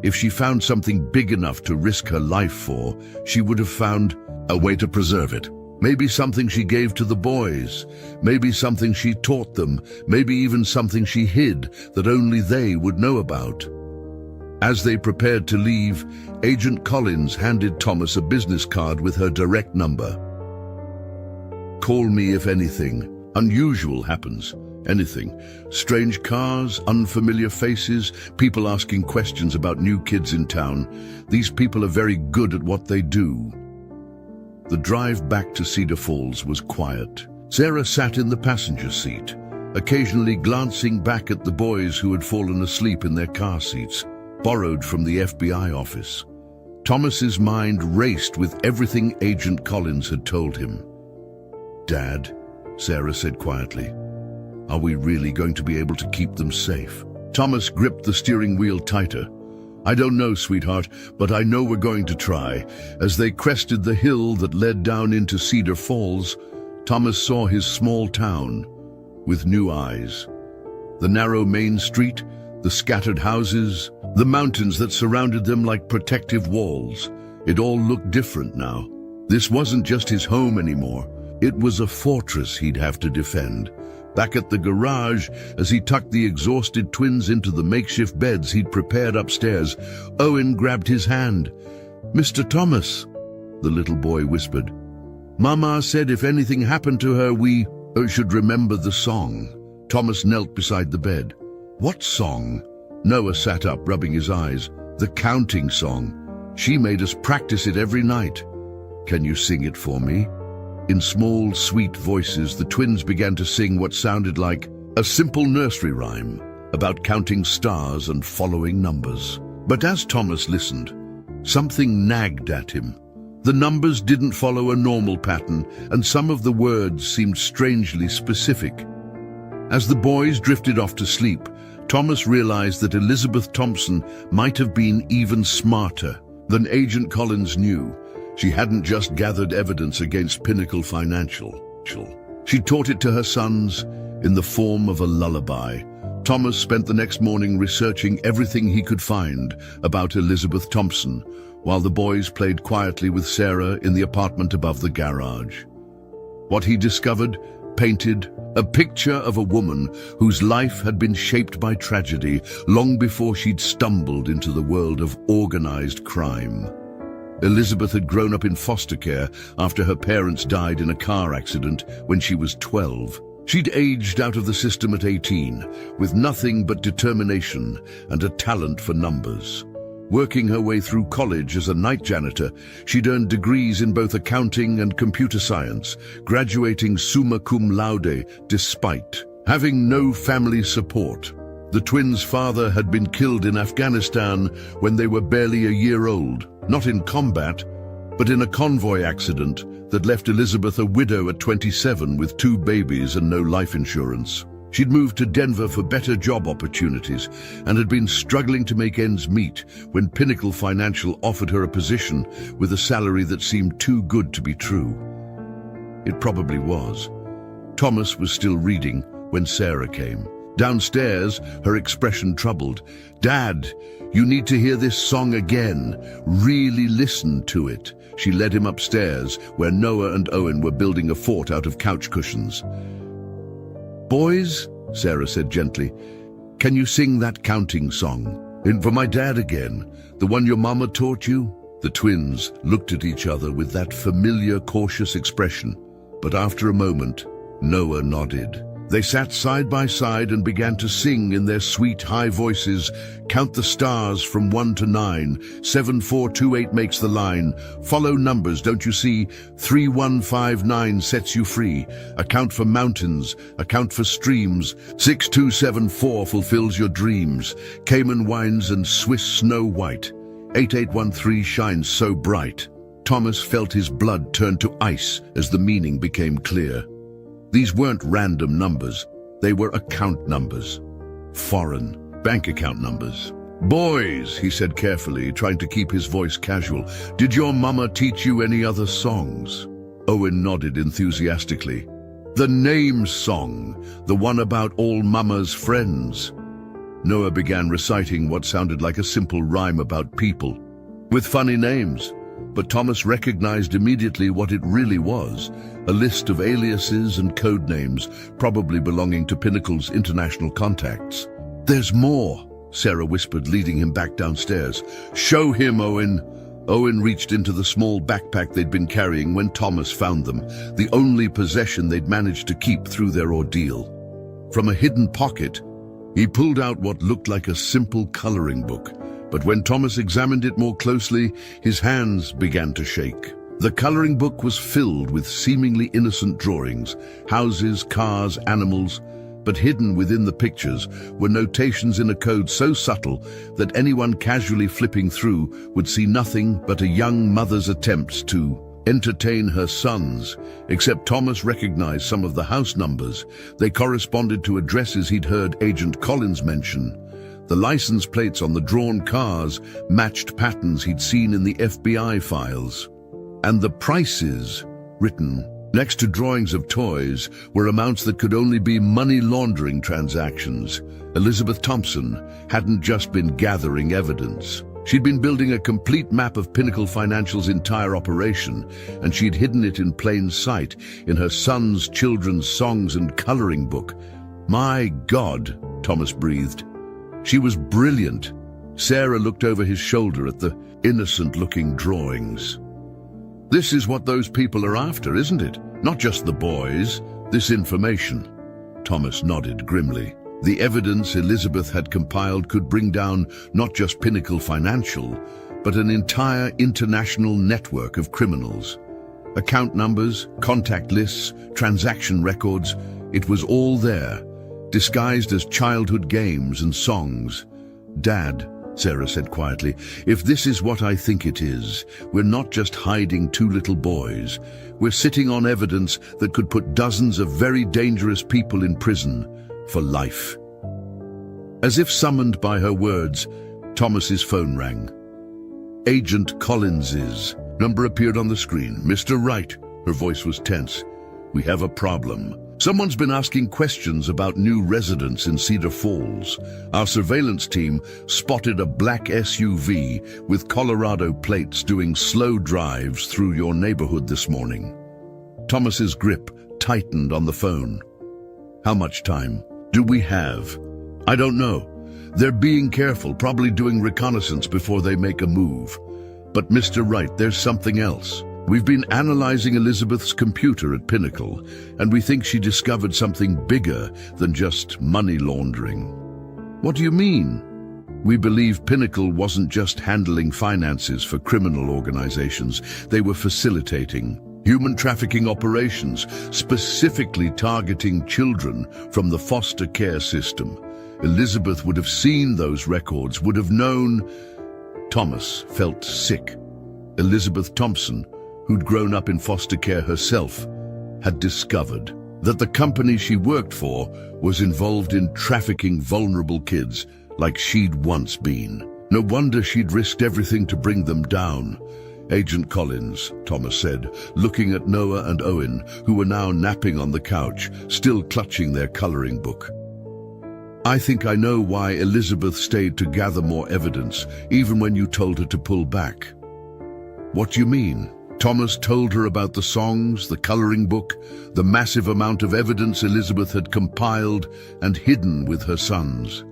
A: If she found something big enough to risk her life for, she would have found a way to preserve it. Maybe something she gave to the boys, maybe something she taught them, maybe even something she hid that only they would know about. As they prepared to leave, Agent Collins handed Thomas a business card with her direct number. "Call me if anything unusual happens. Anything. Strange cars, unfamiliar faces, people asking questions about new kids in town. These people are very good at what they do." The drive back to Cedar Falls was quiet. Sarah sat in the passenger seat, occasionally glancing back at the boys who had fallen asleep in their car seats, borrowed from the FBI office. Thomas's mind raced with everything Agent Collins had told him. "Dad," Sarah said quietly, "are we really going to be able to keep them safe?" Thomas gripped the steering wheel tighter. "I don't know, sweetheart, but I know we're going to try." As they crested the hill that led down into Cedar Falls, Thomas saw his small town with new eyes. The narrow main street, the scattered houses, the mountains that surrounded them like protective walls. It all looked different now. This wasn't just his home anymore. It was a fortress he'd have to defend. Back at the garage, as he tucked the exhausted twins into the makeshift beds he'd prepared upstairs, Owen grabbed his hand. "Mr. Thomas," the little boy whispered. "Mama said if anything happened to her, we should remember the song." Thomas knelt beside the bed. "What song?" Noah sat up, rubbing his eyes. "The counting song. She made us practice it every night." "Can you sing it for me?" In small, sweet voices, the twins began to sing what sounded like a simple nursery rhyme about counting stars and following numbers. But as Thomas listened, something nagged at him. The numbers didn't follow a normal pattern, and some of the words seemed strangely specific. As the boys drifted off to sleep, Thomas realized that Elizabeth Thompson might have been even smarter than Agent Collins knew. She hadn't just gathered evidence against Pinnacle Financial. She taught it to her sons in the form of a lullaby. Thomas spent the next morning researching everything he could find about Elizabeth Thompson, while the boys played quietly with Sarah in the apartment above the garage. What he discovered painted a picture of a woman whose life had been shaped by tragedy long before she'd stumbled into the world of organized crime. Elizabeth had grown up in foster care after her parents died in a car accident when she was 12. She'd aged out of the system at 18, with nothing but determination and a talent for numbers. Working her way through college as a night janitor, she'd earned degrees in both accounting and computer science, graduating summa cum laude despite having no family support. The twins' father had been killed in Afghanistan when they were barely a year old, not in combat, but in a convoy accident that left Elizabeth a widow at 27 with 2 babies and no life insurance. She'd moved to Denver for better job opportunities and had been struggling to make ends meet when Pinnacle Financial offered her a position with a salary that seemed too good to be true. It probably was. Thomas was still reading when Sarah came. Downstairs, her expression troubled. "Dad, you need to hear this song again. Really listen to it." She led him upstairs, where Noah and Owen were building a fort out of couch cushions. "Boys," Sarah said gently, "can you sing that counting song? And for my dad again, the one your mama taught you?" The twins looked at each other with that familiar, cautious expression, but after a moment, Noah nodded. They sat side by side and began to sing in their sweet, high voices. "Count the stars from 1 to 9. 7, 4, 2, 8 makes the line. Follow numbers, don't you see? 3, 1, 5, 9 sets you free. Account for mountains, account for streams. 6, 2, 7, 4 fulfills your dreams. Cayman wines and Swiss snow white. 8813 shines so bright." Thomas felt his blood turn to ice as the meaning became clear. These weren't random numbers, they were account numbers. Foreign bank account numbers. "Boys," he said carefully, trying to keep his voice casual, "did your mama teach you any other songs?" Owen nodded enthusiastically. "The name song, the one about all mama's friends." Noah began reciting what sounded like a simple rhyme about people, with funny names. But Thomas recognized immediately what it really was, a list of aliases and code names, probably belonging to Pinnacle's international contacts. "There's more," Sarah whispered, leading him back downstairs. "Show him, Owen." Owen reached into the small backpack they'd been carrying when Thomas found them, the only possession they'd managed to keep through their ordeal. From a hidden pocket, he pulled out what looked like a simple coloring book. But when Thomas examined it more closely, his hands began to shake. The coloring book was filled with seemingly innocent drawings, houses, cars, animals, but hidden within the pictures were notations in a code so subtle that anyone casually flipping through would see nothing but a young mother's attempts to entertain her sons. Except Thomas recognized some of the house numbers. They corresponded to addresses he'd heard Agent Collins mention. The license plates on the drawn cars matched patterns he'd seen in the FBI files. And the prices, written next to drawings of toys, were amounts that could only be money laundering transactions. Elizabeth Thompson hadn't just been gathering evidence. She'd been building a complete map of Pinnacle Financial's entire operation, and she'd hidden it in plain sight in her son's children's songs and coloring book. "My God," Thomas breathed. She was brilliant. Sarah looked over his shoulder at the innocent-looking drawings. "This is what those people are after, isn't it? Not just the boys, this information." Thomas nodded grimly. The evidence Elizabeth had compiled could bring down not just Pinnacle Financial, but an entire international network of criminals. Account numbers, contact lists, transaction records, it was all there, disguised as childhood games and songs. "Dad," Sarah said quietly, "if this is what I think it is, we're not just hiding two little boys. We're sitting on evidence that could put dozens of very dangerous people in prison for life." As if summoned by her words, Thomas's phone rang. Agent Collins's number appeared on the screen. "Mr. Wright," her voice was tense, "we have a problem. Someone's been asking questions about new residents in Cedar Falls. Our surveillance team spotted a black SUV with Colorado plates doing slow drives through your neighborhood this morning." Thomas's grip tightened on the phone. "How much time do we have?" "I don't know. They're being careful, probably doing reconnaissance before they make a move. But Mr. Wright, there's something else. We've been analyzing Elizabeth's computer at Pinnacle, and we think she discovered something bigger than just money laundering." "What do you mean?" "We believe Pinnacle wasn't just handling finances for criminal organizations. They were facilitating human trafficking operations, specifically targeting children from the foster care system. Elizabeth would have seen those records, would have known." Thomas felt sick. Elizabeth Thompson, who'd grown up in foster care herself, had discovered. that the company she worked for was involved in trafficking vulnerable kids like she'd once been. No wonder she'd risked everything to bring them down. Agent Collins, Thomas said, looking at Noah and Owen, who were now napping on the couch, still clutching their coloring book. I think I know why Elizabeth stayed to gather more evidence, even when you told her to pull back. What do you mean? Thomas told her about the songs, the coloring book, the massive amount of evidence Elizabeth had compiled and hidden with her sons.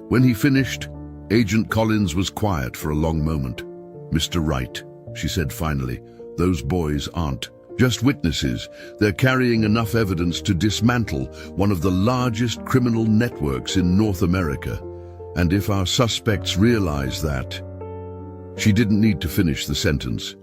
A: When he finished, Agent Collins was quiet for a long moment. "Mr. Wright," she said finally, "those boys aren't just witnesses. They're carrying enough evidence to dismantle one of the largest criminal networks in North America. And if our suspects realize that..." She didn't need to finish the sentence.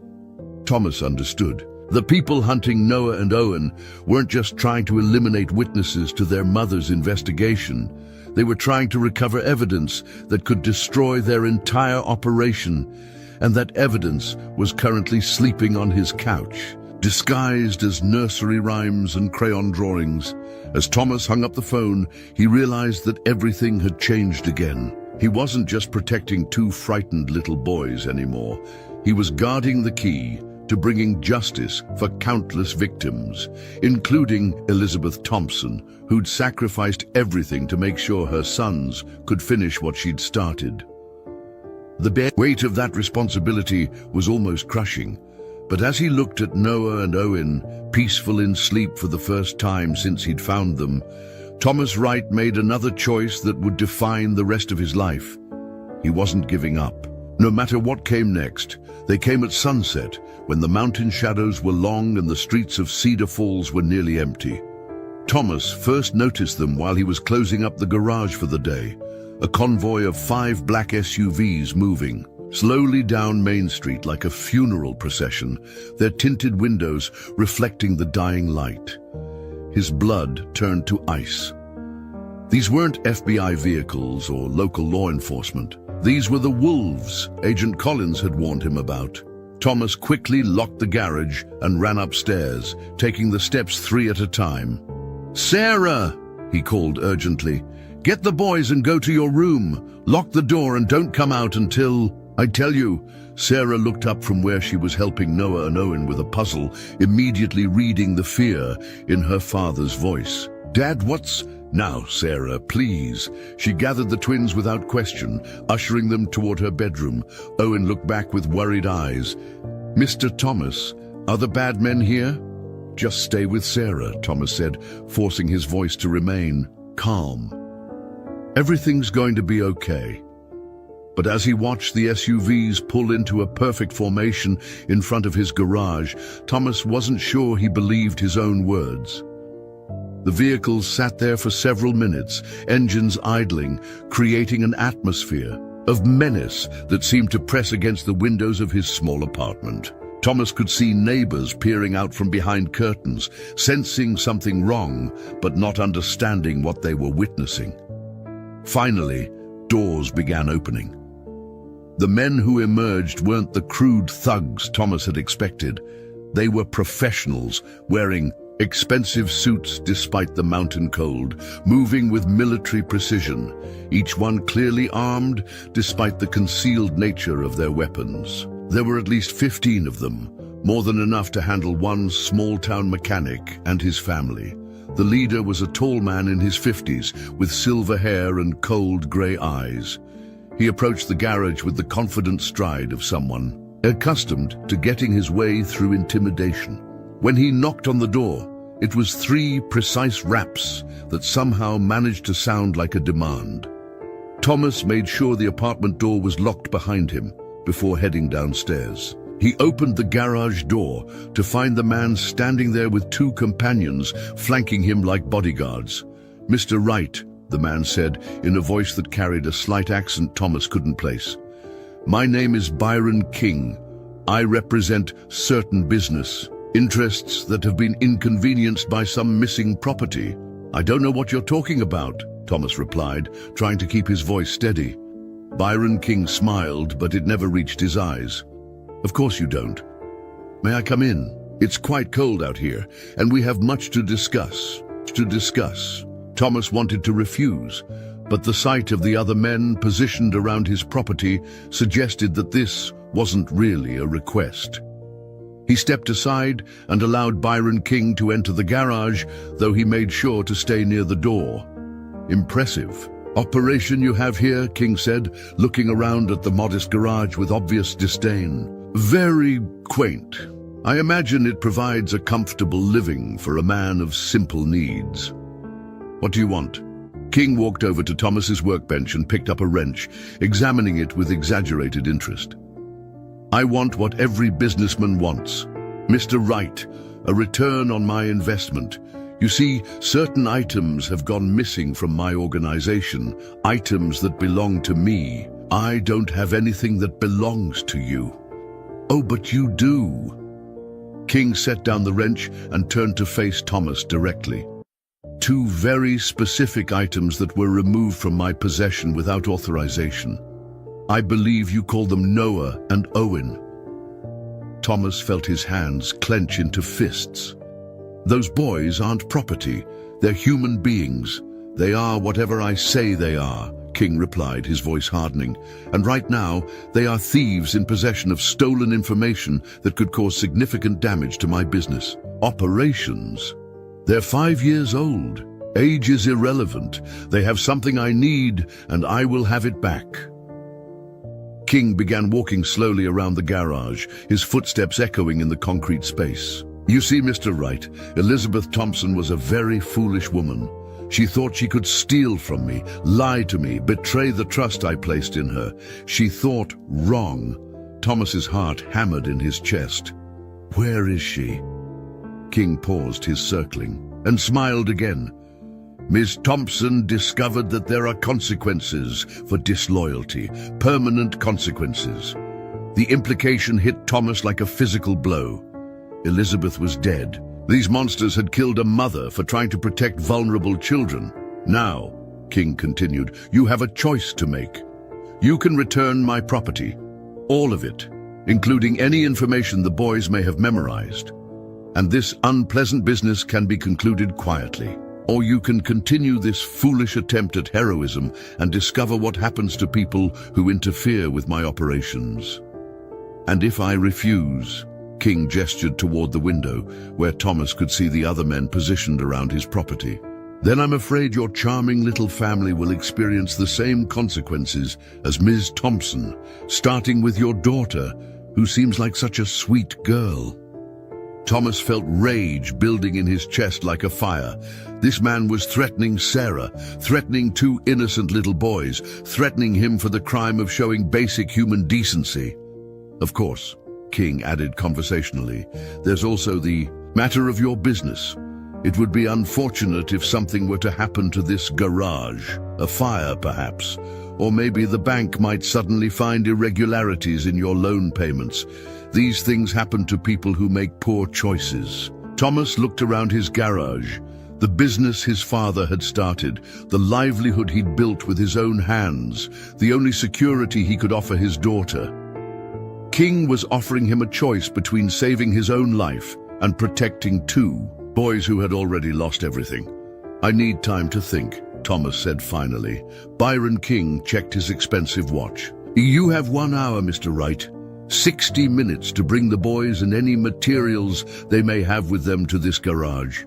A: Thomas understood. The people hunting Noah and Owen weren't just trying to eliminate witnesses to their mother's investigation. They were trying to recover evidence that could destroy their entire operation, and that evidence was currently sleeping on his couch, disguised as nursery rhymes and crayon drawings. As Thomas hung up the phone, he realized that everything had changed again. He wasn't just protecting two frightened little boys anymore. He was guarding the key to bringing justice for countless victims, including Elizabeth Thompson, who'd sacrificed everything to make sure her sons could finish what she'd started. The weight of that responsibility was almost crushing, but as he looked at Noah and Owen, peaceful in sleep for the first time since he'd found them, Thomas Wright made another choice that would define the rest of his life. He wasn't giving up. No matter what came next, they came at sunset, when the mountain shadows were long and the streets of Cedar Falls were nearly empty. Thomas first noticed them while he was closing up the garage for the day, a convoy of 5 black SUVs moving slowly down Main Street like a funeral procession, their tinted windows reflecting the dying light. His blood turned to ice. These weren't FBI vehicles or local law enforcement. These were the wolves Agent Collins had warned him about. Thomas quickly locked the garage and ran upstairs, taking the steps 3 at a time. "Sarah!" he called urgently. "Get the boys and go to your room. Lock the door and don't come out until I tell you." Sarah looked up from where she was helping Noah and Owen with a puzzle, immediately reading the fear in her father's voice. "Dad, what's..." "Now, Sarah, please." She gathered the twins without question, ushering them toward her bedroom. Owen looked back with worried eyes. "Mr. Thomas, are the bad men here?" "Just stay with Sarah," Thomas said, forcing his voice to remain calm. "Everything's going to be okay." But as he watched the SUVs pull into a perfect formation in front of his garage, Thomas wasn't sure he believed his own words. The vehicles sat there for several minutes, engines idling, creating an atmosphere of menace that seemed to press against the windows of his small apartment. Thomas could see neighbors peering out from behind curtains, sensing something wrong, but not understanding what they were witnessing. Finally, doors began opening. The men who emerged weren't the crude thugs Thomas had expected. They were professionals, wearing expensive suits despite the mountain cold, moving with military precision, each one clearly armed despite the concealed nature of their weapons. There were at least 15 of them, more than enough to handle one small-town mechanic and his family. The leader was a tall man in his 50s, with silver hair and cold grey eyes. He approached the garage with the confident stride of someone accustomed to getting his way through intimidation. When he knocked on the door, it was 3 precise raps that somehow managed to sound like a demand. Thomas made sure the apartment door was locked behind him before heading downstairs. He opened the garage door to find the man standing there with 2 companions flanking him like bodyguards. "Mr. Wright," the man said in a voice that carried a slight accent Thomas couldn't place. "My name is Byron King. I represent certain business interests that have been inconvenienced by some missing property." "I don't know what you're talking about," Thomas replied, trying to keep his voice steady. Byron King smiled, but it never reached his eyes. "Of course you don't. May I come in?" It's quite cold out here, and we have much to discuss. Thomas wanted to refuse, but the sight of the other men positioned around his property suggested that this wasn't really a request. He stepped aside and allowed Byron King to enter the garage, though he made sure to stay near the door. "Impressive operation you have here," King said, looking around at the modest garage with obvious disdain. "Very quaint. I imagine it provides a comfortable living for a man of simple needs. What do you want?" King walked over to Thomas's workbench and picked up a wrench, examining it with exaggerated interest. "I want what every businessman wants, Mr. Wright, a return on my investment. You see, certain items have gone missing from my organization, items that belong to me. I don't have anything that belongs to you." "Oh, but you do." King set down the wrench and turned to face Thomas directly. "Two very specific items that were removed from my possession without authorization. I believe you call them Noah and Owen." Thomas felt his hands clench into fists. "Those boys aren't property. They're human beings. They are whatever I say they are," King replied, his voice hardening. "And right now, they are thieves in possession of stolen information that could cause significant damage to my business operations. They're 5 years old. Age is irrelevant. They have something I need, and I will have it back." King began walking slowly around the garage, his footsteps echoing in the concrete space. "You see, Mr. Wright, Elizabeth Thompson was a very foolish woman. She thought she could steal from me, lie to me, betray the trust I placed in her. She thought wrong." Thomas's heart hammered in his chest. "Where is she?" King paused his circling and smiled again. "Ms. Thompson discovered that there are consequences for disloyalty, permanent consequences." The implication hit Thomas like a physical blow. Elizabeth was dead. These monsters had killed a mother for trying to protect vulnerable children. "Now," King continued, "you have a choice to make. You can return my property, all of it, including any information the boys may have memorized. And this unpleasant business can be concluded quietly. Or you can continue this foolish attempt at heroism and discover what happens to people who interfere with my operations. And if I refuse," King gestured toward the window, where Thomas could see the other men positioned around his property, "then I'm afraid your charming little family will experience the same consequences as Ms. Thompson, starting with your daughter, who seems like such a sweet girl." Thomas felt rage building in his chest like a fire. This man was threatening Sarah, threatening 2 innocent little boys, threatening him for the crime of showing basic human decency. "Of course," King added conversationally, "there's also the matter of your business. It would be unfortunate if something were to happen to this garage, a fire perhaps, or maybe the bank might suddenly find irregularities in your loan payments. These things happen to people who make poor choices." Thomas looked around his garage, the business his father had started, the livelihood he'd built with his own hands, the only security he could offer his daughter. King was offering him a choice between saving his own life and protecting 2 boys who had already lost everything. "I need time to think," Thomas said finally. Byron King checked his expensive watch. "You have 1 hour, Mr. Wright. 60 minutes to bring the boys and any materials they may have with them to this garage.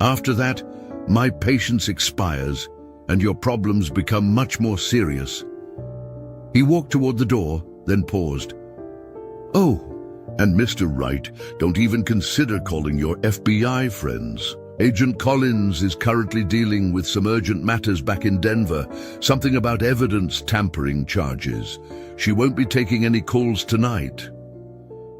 A: After that, my patience expires and your problems become much more serious." He walked toward the door, then paused. "Oh, and Mr. Wright, don't even consider calling your FBI friends. Agent Collins is currently dealing with some urgent matters back in Denver, something about evidence tampering charges. She won't be taking any calls tonight."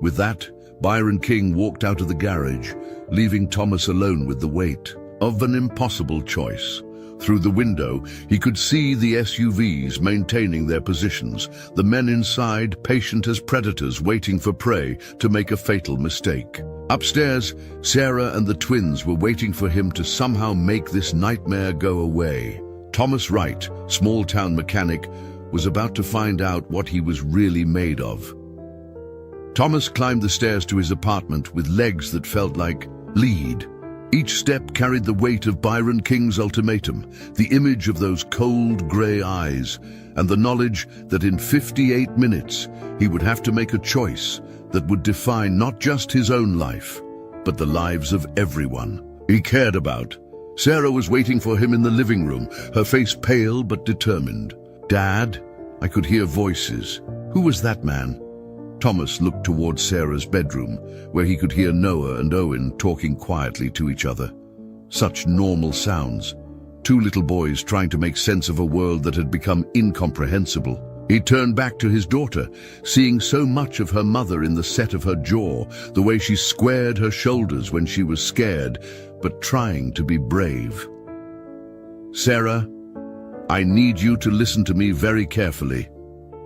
A: With that, Byron King walked out of the garage, leaving Thomas alone with the weight of an impossible choice. Through the window, he could see the SUVs maintaining their positions, the men inside patient as predators waiting for prey to make a fatal mistake. Upstairs, Sarah and the twins were waiting for him to somehow make this nightmare go away. Thomas Wright, small-town mechanic, was about to find out what he was really made of. Thomas climbed the stairs to his apartment with legs that felt like lead. Each step carried the weight of Byron King's ultimatum, the image of those cold grey eyes, and the knowledge that in 58 minutes he would have to make a choice that would define not just his own life, but the lives of everyone he cared about. Sarah was waiting for him in the living room, her face pale but determined. "Dad?" I could hear voices. Who was that man? Thomas looked towards Sarah's bedroom, where he could hear Noah and Owen talking quietly to each other. Such normal sounds. Two little boys trying to make sense of a world that had become incomprehensible. He turned back to his daughter, seeing so much of her mother in the set of her jaw, the way she squared her shoulders when she was scared, but trying to be brave. "Sarah, I need you to listen to me very carefully,"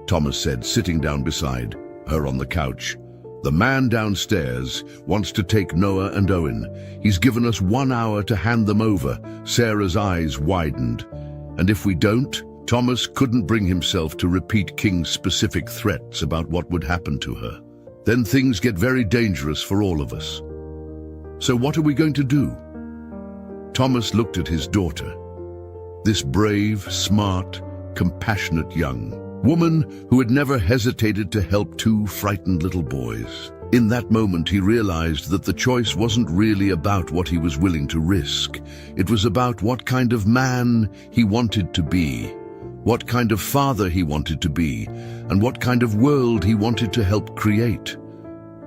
A: Thomas said, sitting down beside her on the couch. "The man downstairs wants to take Noah and Owen. He's given us 1 hour to hand them over." Sarah's eyes widened. "And if we don't?" Thomas couldn't bring himself to repeat King's specific threats about what would happen to her. "Then things get very dangerous for all of us. So what are we going to do?" Thomas looked at his daughter. This brave, smart, compassionate young woman who had never hesitated to help two frightened little boys. In that moment, he realized that the choice wasn't really about what he was willing to risk. It was about what kind of man he wanted to be, what kind of father he wanted to be, and what kind of world he wanted to help create.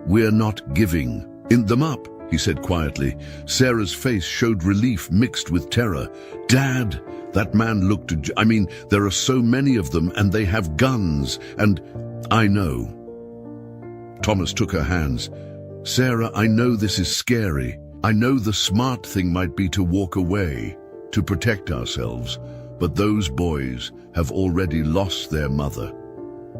A: "We're not giving them up," he said quietly. Sarah's face showed relief mixed with terror. "Dad," that man looked at... there are so many of them, and they have guns, and... "I know." Thomas took her hands. "Sarah, I know this is scary. I know the smart thing might be to walk away, to protect ourselves, but those boys have already lost their mother.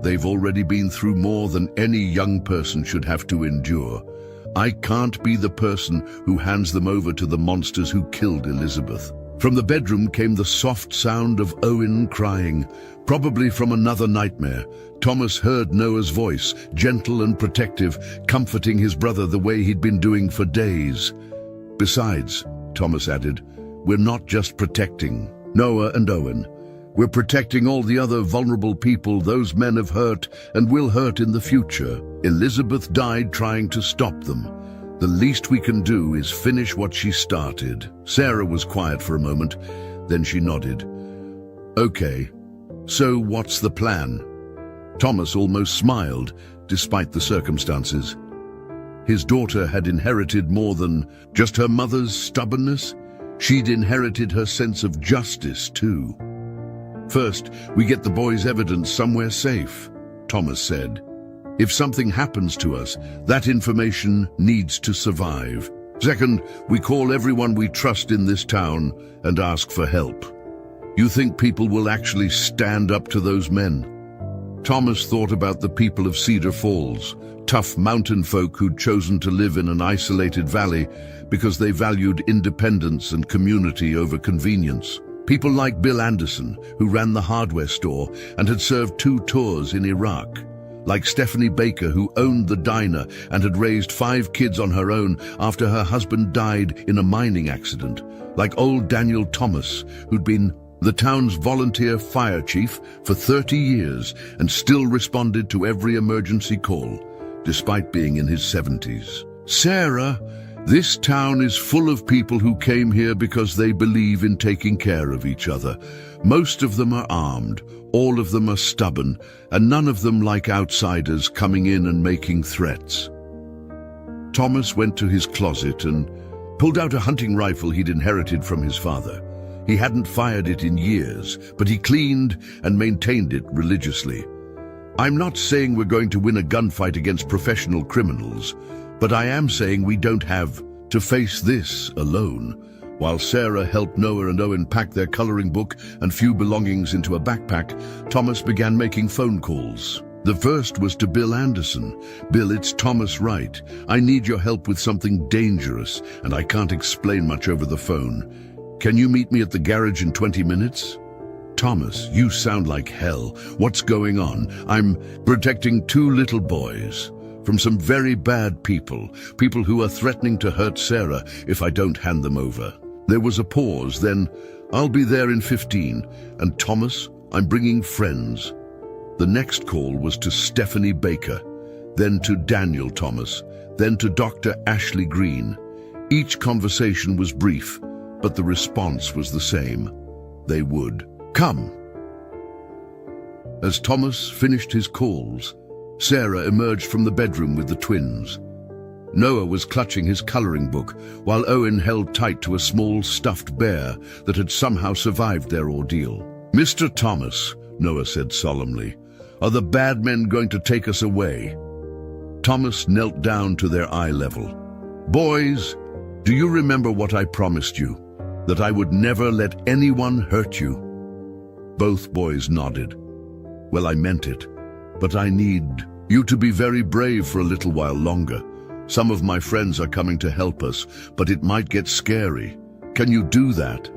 A: They've already been through more than any young person should have to endure. I can't be the person who hands them over to the monsters who killed Elizabeth." From the bedroom came the soft sound of Owen crying, probably from another nightmare. Thomas heard Noah's voice, gentle and protective, comforting his brother the way he'd been doing for days. "Besides," Thomas added, "we're not just protecting Noah and Owen. We're protecting all the other vulnerable people those men have hurt and will hurt in the future. Elizabeth died trying to stop them. The least we can do is finish what she started." Sarah was quiet for a moment, then she nodded. "Okay, so what's the plan?" Thomas almost smiled, despite the circumstances. His daughter had inherited more than just her mother's stubbornness. She'd inherited her sense of justice, too. "First, we get the boys' evidence somewhere safe," Thomas said. "If something happens to us, that information needs to survive. Second, we call everyone we trust in this town and ask for help." "You think people will actually stand up to those men?" Thomas thought about the people of Cedar Falls, tough mountain folk who'd chosen to live in an isolated valley because they valued independence and community over convenience. People like Bill Anderson, who ran the hardware store and had served 2 tours in Iraq. Like Stephanie Baker, who owned the diner and had raised 5 kids on her own after her husband died in a mining accident. Like old Daniel Thomas, who'd been the town's volunteer fire chief for 30 years and still responded to every emergency call, despite being in his 70s. "Sarah, this town is full of people who came here because they believe in taking care of each other. Most of them are armed, all of them are stubborn, and none of them like outsiders coming in and making threats." Thomas went to his closet and pulled out a hunting rifle he'd inherited from his father. He hadn't fired it in years, but he cleaned and maintained it religiously. "I'm not saying we're going to win a gunfight against professional criminals, but I am saying we don't have to face this alone." While Sarah helped Noah and Owen pack their coloring book and few belongings into a backpack, Thomas began making phone calls. The first was to Bill Anderson. "Bill, it's Thomas Wright. I need your help with something dangerous, and I can't explain much over the phone. Can you meet me at the garage in 20 minutes? "Thomas, you sound like hell. What's going on?" "I'm protecting 2 little boys from some very bad people, people who are threatening to hurt Sarah if I don't hand them over. There was a pause, then, I'll be there in 15, and Thomas, I'm bringing friends. The next call was to Stephanie Baker, then to Daniel Thomas, then to Dr. Ashley Green. Each conversation was brief, but the response was the same. They would come. As Thomas finished his calls, Sarah emerged from the bedroom with the twins. Noah was clutching his coloring book, while Owen held tight to a small stuffed bear that had somehow survived their ordeal. "Mr. Thomas," Noah said solemnly, "are the bad men going to take us away?" Thomas knelt down to their eye level. "Boys, do you remember what I promised you? That I would never let anyone hurt you?" Both boys nodded. "Well, I meant it, but I need you to be very brave for a little while longer. Some of my friends are coming to help us, but it might get scary. Can you do that?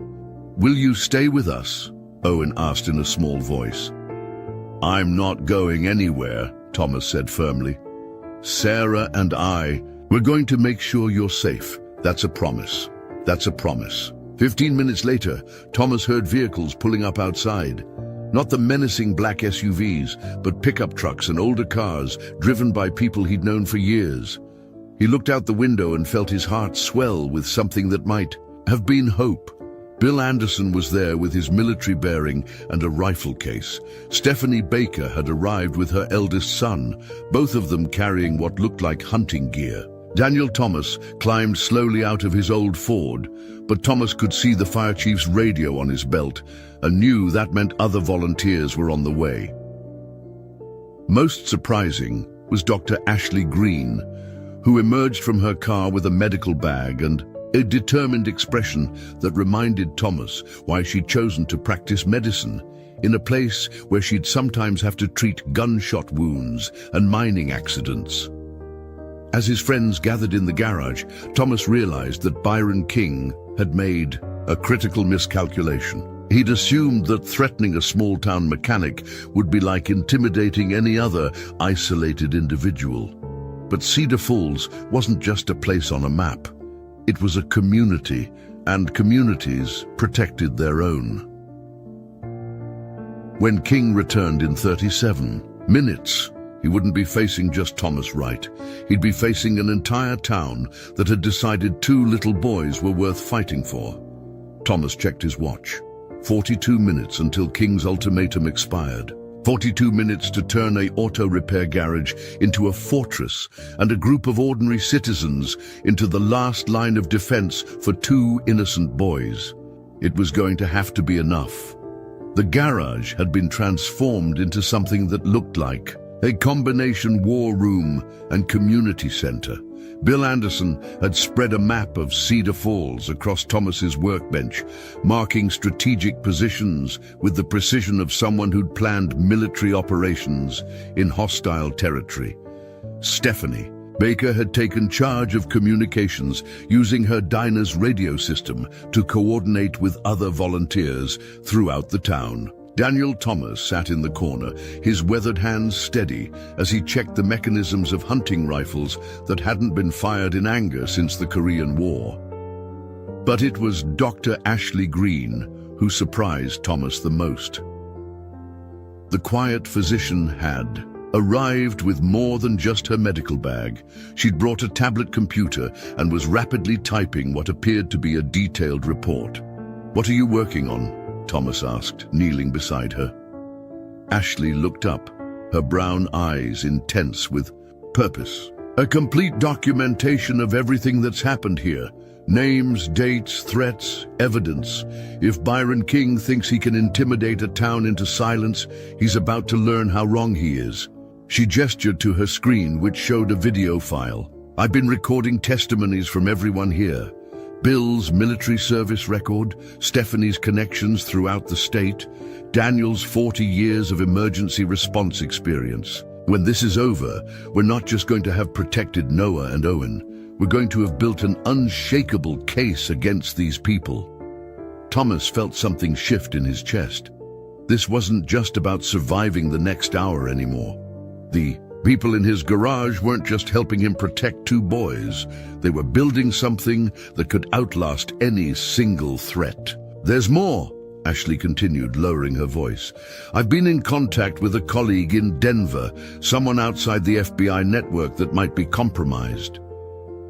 A: Will you stay with us?" Owen asked in a small voice. "I'm not going anywhere," Thomas said firmly. "Sarah and we're going to make sure you're safe. That's a promise. That's a promise." 15 minutes later, Thomas heard vehicles pulling up outside. Not the menacing black SUVs, but pickup trucks and older cars driven by people he'd known for years. He looked out the window and felt his heart swell with something that might have been hope. Bill Anderson was there with his military bearing and a rifle case. Stephanie Baker had arrived with her eldest son, both of them carrying what looked like hunting gear. Daniel Thomas climbed slowly out of his old Ford, but Thomas could see the fire chief's radio on his belt and knew that meant other volunteers were on the way. Most surprising was Dr. Ashley Green, who emerged from her car with a medical bag and a determined expression that reminded Thomas why she'd chosen to practice medicine in a place where she'd sometimes have to treat gunshot wounds and mining accidents. As his friends gathered in the garage, Thomas realized that Byron King had made a critical miscalculation. He'd assumed that threatening a small-town mechanic would be like intimidating any other isolated individual. But Cedar Falls wasn't just a place on a map. It was a community, and communities protected their own. When King returned in 37 minutes, he wouldn't be facing just Thomas Wright. He'd be facing an entire town that had decided 2 little boys were worth fighting for. Thomas checked his watch. 42 minutes until King's ultimatum expired. 42 minutes to turn an auto repair garage into a fortress and a group of ordinary citizens into the last line of defense for 2 innocent boys. It was going to have to be enough. The garage had been transformed into something that looked like a combination war room and community center. Bill Anderson had spread a map of Cedar Falls across Thomas's workbench, marking strategic positions with the precision of someone who'd planned military operations in hostile territory. Stephanie Baker had taken charge of communications, using her Dyna's radio system to coordinate with other volunteers throughout the town. Daniel Thomas sat in the corner, his weathered hands steady as he checked the mechanisms of hunting rifles that hadn't been fired in anger since the Korean War. But it was Dr. Ashley Green who surprised Thomas the most. The quiet physician had arrived with more than just her medical bag. She'd brought a tablet computer and was rapidly typing what appeared to be a detailed report. "What are you working on?" Thomas asked, kneeling beside her. Ashley looked up, her brown eyes intense with purpose. "A complete documentation of everything that's happened here. Names, dates, threats, evidence. If Byron King thinks he can intimidate a town into silence, he's about to learn how wrong he is." She gestured to her screen, which showed a video file. "I've been recording testimonies from everyone here. Bill's military service record, Stephanie's connections throughout the state, Daniel's 40 years of emergency response experience. When this is over, we're not just going to have protected Noah and Owen. We're going to have built an unshakable case against these people." Thomas felt something shift in his chest. This wasn't just about surviving the next hour anymore. The People in his garage weren't just helping him protect two boys. They were building something that could outlast any single threat. "There's more," Ashley continued, lowering her voice. "I've been in contact with a colleague in Denver, someone outside the FBI network that might be compromised.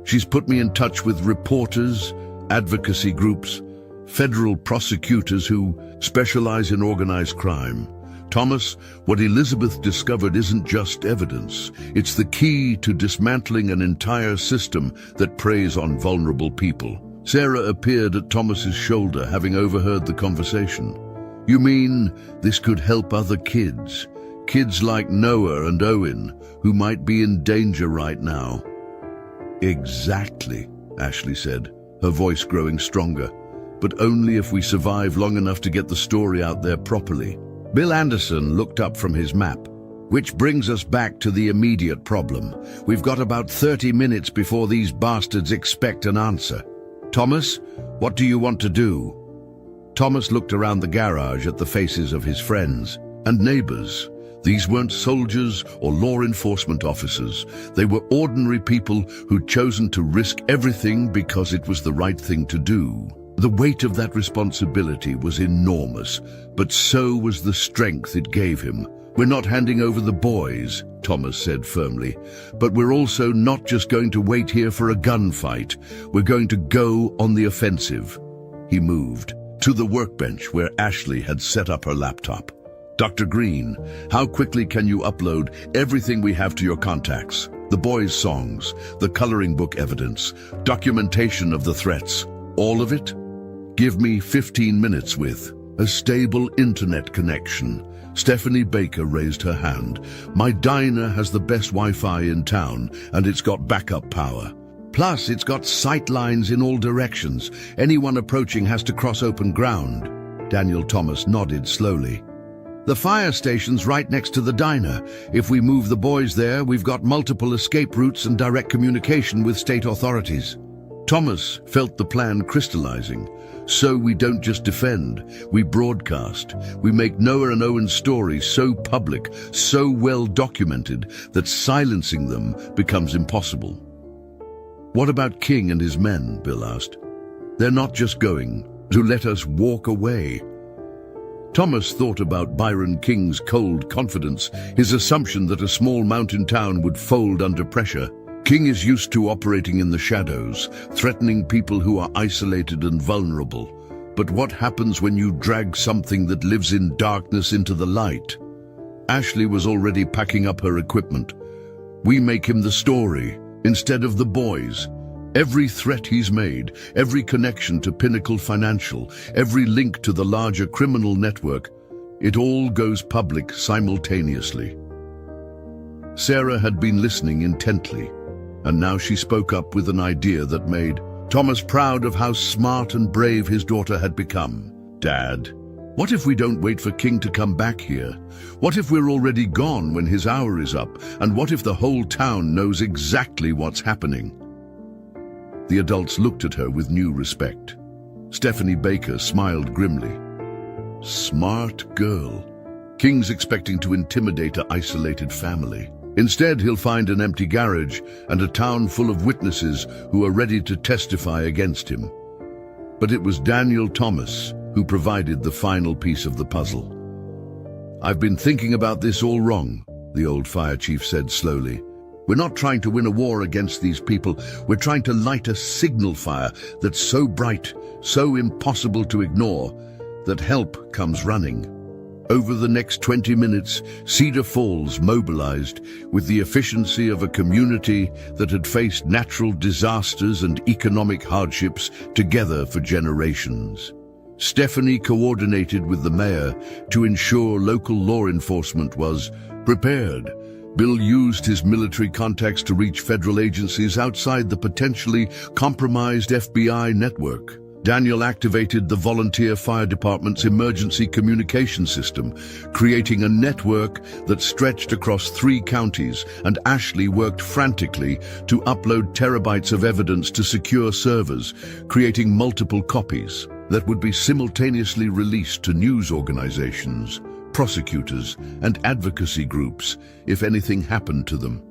A: She's put me in touch with reporters, advocacy groups, federal prosecutors who specialize in organized crime. Thomas, what Elizabeth discovered isn't just evidence. It's the key to dismantling an entire system that preys on vulnerable people." Sarah appeared at Thomas's shoulder, having overheard the conversation. "You mean this could help other kids? Kids like Noah and Owen, who might be in danger right now?" "Exactly," Ashley said, her voice growing stronger. "But only if we survive long enough to get the story out there properly." Bill Anderson looked up from his map. "Which brings us back to the immediate problem. We've got about 30 minutes before these bastards expect an answer. Thomas, what do you want to do?" Thomas looked around the garage at the faces of his friends and neighbors. These weren't soldiers or law enforcement officers. They were ordinary people who'd chosen to risk everything because it was the right thing to do. The weight of that responsibility was enormous, but so was the strength it gave him. "We're not handing over the boys," Thomas said firmly, "but we're also not just going to wait here for a gunfight. We're going to go on the offensive." He moved to the workbench where Ashley had set up her laptop. "Dr. Green, how quickly can you upload everything we have to your contacts? The boys' songs, the coloring book evidence, documentation of the threats, all of it?" "Give me 15 minutes with a stable internet connection." Stephanie Baker raised her hand. "My diner has the best Wi-Fi in town, and it's got backup power. Plus, it's got sight lines in all directions. Anyone approaching has to cross open ground." Daniel Thomas nodded slowly. "The fire station's right next to the diner. If we move the boys there, we've got multiple escape routes and direct communication with state authorities." Thomas felt the plan crystallizing. "So we don't just defend, we broadcast. We make Noah and Owen's stories so public, so well documented, that silencing them becomes impossible." "What about King and his men?" Bill asked. "They're not just going to let us walk away." Thomas thought about Byron King's cold confidence, his assumption that a small mountain town would fold under pressure. King is used to operating in the shadows, threatening people who are isolated and vulnerable. But what happens when you drag something that lives in darkness into the light? Ashley was already packing up her equipment. "We make him the story, instead of the boys. Every threat he's made, every connection to Pinnacle Financial, every link to the larger criminal network, it all goes public simultaneously." Sarah had been listening intently, and now she spoke up with an idea that made Thomas proud of how smart and brave his daughter had become. "Dad, what if we don't wait for King to come back here? What if we're already gone when his hour is up? And what if the whole town knows exactly what's happening?" The adults looked at her with new respect. Stephanie Baker smiled grimly. "Smart girl. King's expecting to intimidate an isolated family. Instead, he'll find an empty garage and a town full of witnesses who are ready to testify against him." But it was Daniel Thomas who provided the final piece of the puzzle. "I've been thinking about this all wrong," the old fire chief said slowly. "We're not trying to win a war against these people. We're trying to light a signal fire that's so bright, so impossible to ignore, that help comes running." Over the next 20 minutes, Cedar Falls mobilized with the efficiency of a community that had faced natural disasters and economic hardships together for generations. Stephanie coordinated with the mayor to ensure local law enforcement was prepared. Bill used his military contacts to reach federal agencies outside the potentially compromised FBI network. Daniel activated the volunteer fire department's emergency communication system, creating a network that stretched across 3 counties, and Ashley worked frantically to upload terabytes of evidence to secure servers, creating multiple copies that would be simultaneously released to news organizations, prosecutors, and advocacy groups if anything happened to them.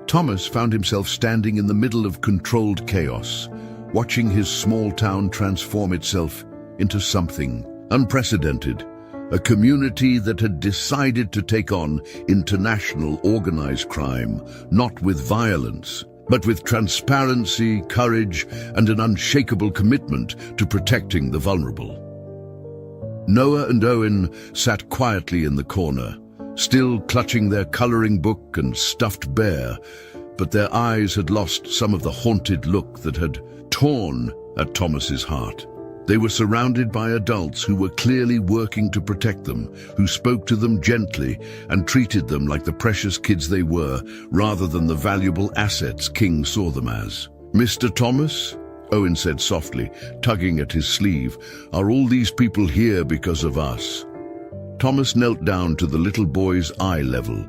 A: Thomas found himself standing in the middle of controlled chaos, watching his small town transform itself into something unprecedented, a community that had decided to take on international organized crime, not with violence, but with transparency, courage, and an unshakable commitment to protecting the vulnerable. Noah and Owen sat quietly in the corner, still clutching their coloring book and stuffed bear, but their eyes had lost some of the haunted look that had torn at Thomas's heart. They were surrounded by adults who were clearly working to protect them, who spoke to them gently and treated them like the precious kids they were, rather than the valuable assets King saw them as. "Mr. Thomas," Owen said softly, tugging at his sleeve, "are all these people here because of us?" Thomas knelt down to the little boy's eye level.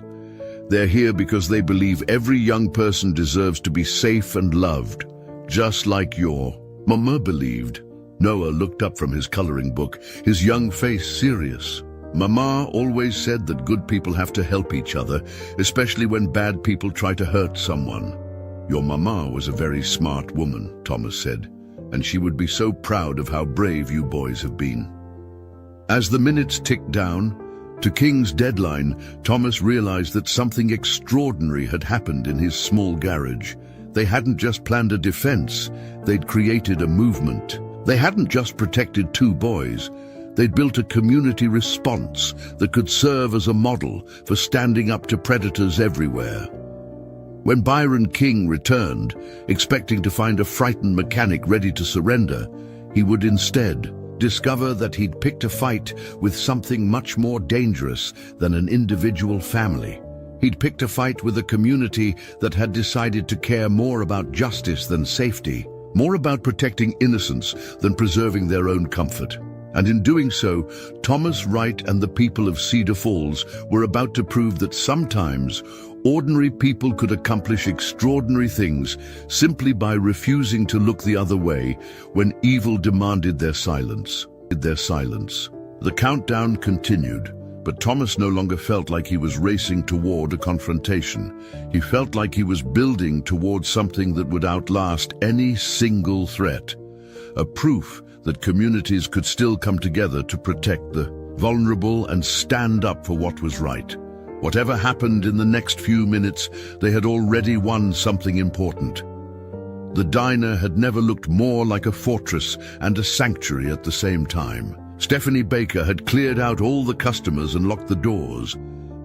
A: "They're here because they believe every young person deserves to be safe and loved, just like your mama believed." Noah looked up from his coloring book, his young face serious. "Mama always said that good people have to help each other, especially when bad people try to hurt someone." "Your mama was a very smart woman," Thomas said, "and she would be so proud of how brave you boys have been." As the minutes ticked down to King's deadline, Thomas realized that something extraordinary had happened in his small garage. They hadn't just planned a defense, they'd created a movement. They hadn't just protected two boys, they'd built a community response that could serve as a model for standing up to predators everywhere. When Byron King returned, expecting to find a frightened mechanic ready to surrender, he would instead discover that he'd picked a fight with something much more dangerous than an individual family. He'd picked a fight with a community that had decided to care more about justice than safety, more about protecting innocence than preserving their own comfort. And in doing so, Thomas Wright and the people of Cedar Falls were about to prove that sometimes ordinary people could accomplish extraordinary things simply by refusing to look the other way when evil demanded their silence. The countdown continued, but Thomas no longer felt like he was racing toward a confrontation. He felt like he was building towards something that would outlast any single threat. A proof that communities could still come together to protect the vulnerable and stand up for what was right. Whatever happened in the next few minutes, they had already won something important. The diner had never looked more like a fortress and a sanctuary at the same time. Stephanie Baker had cleared out all the customers and locked the doors,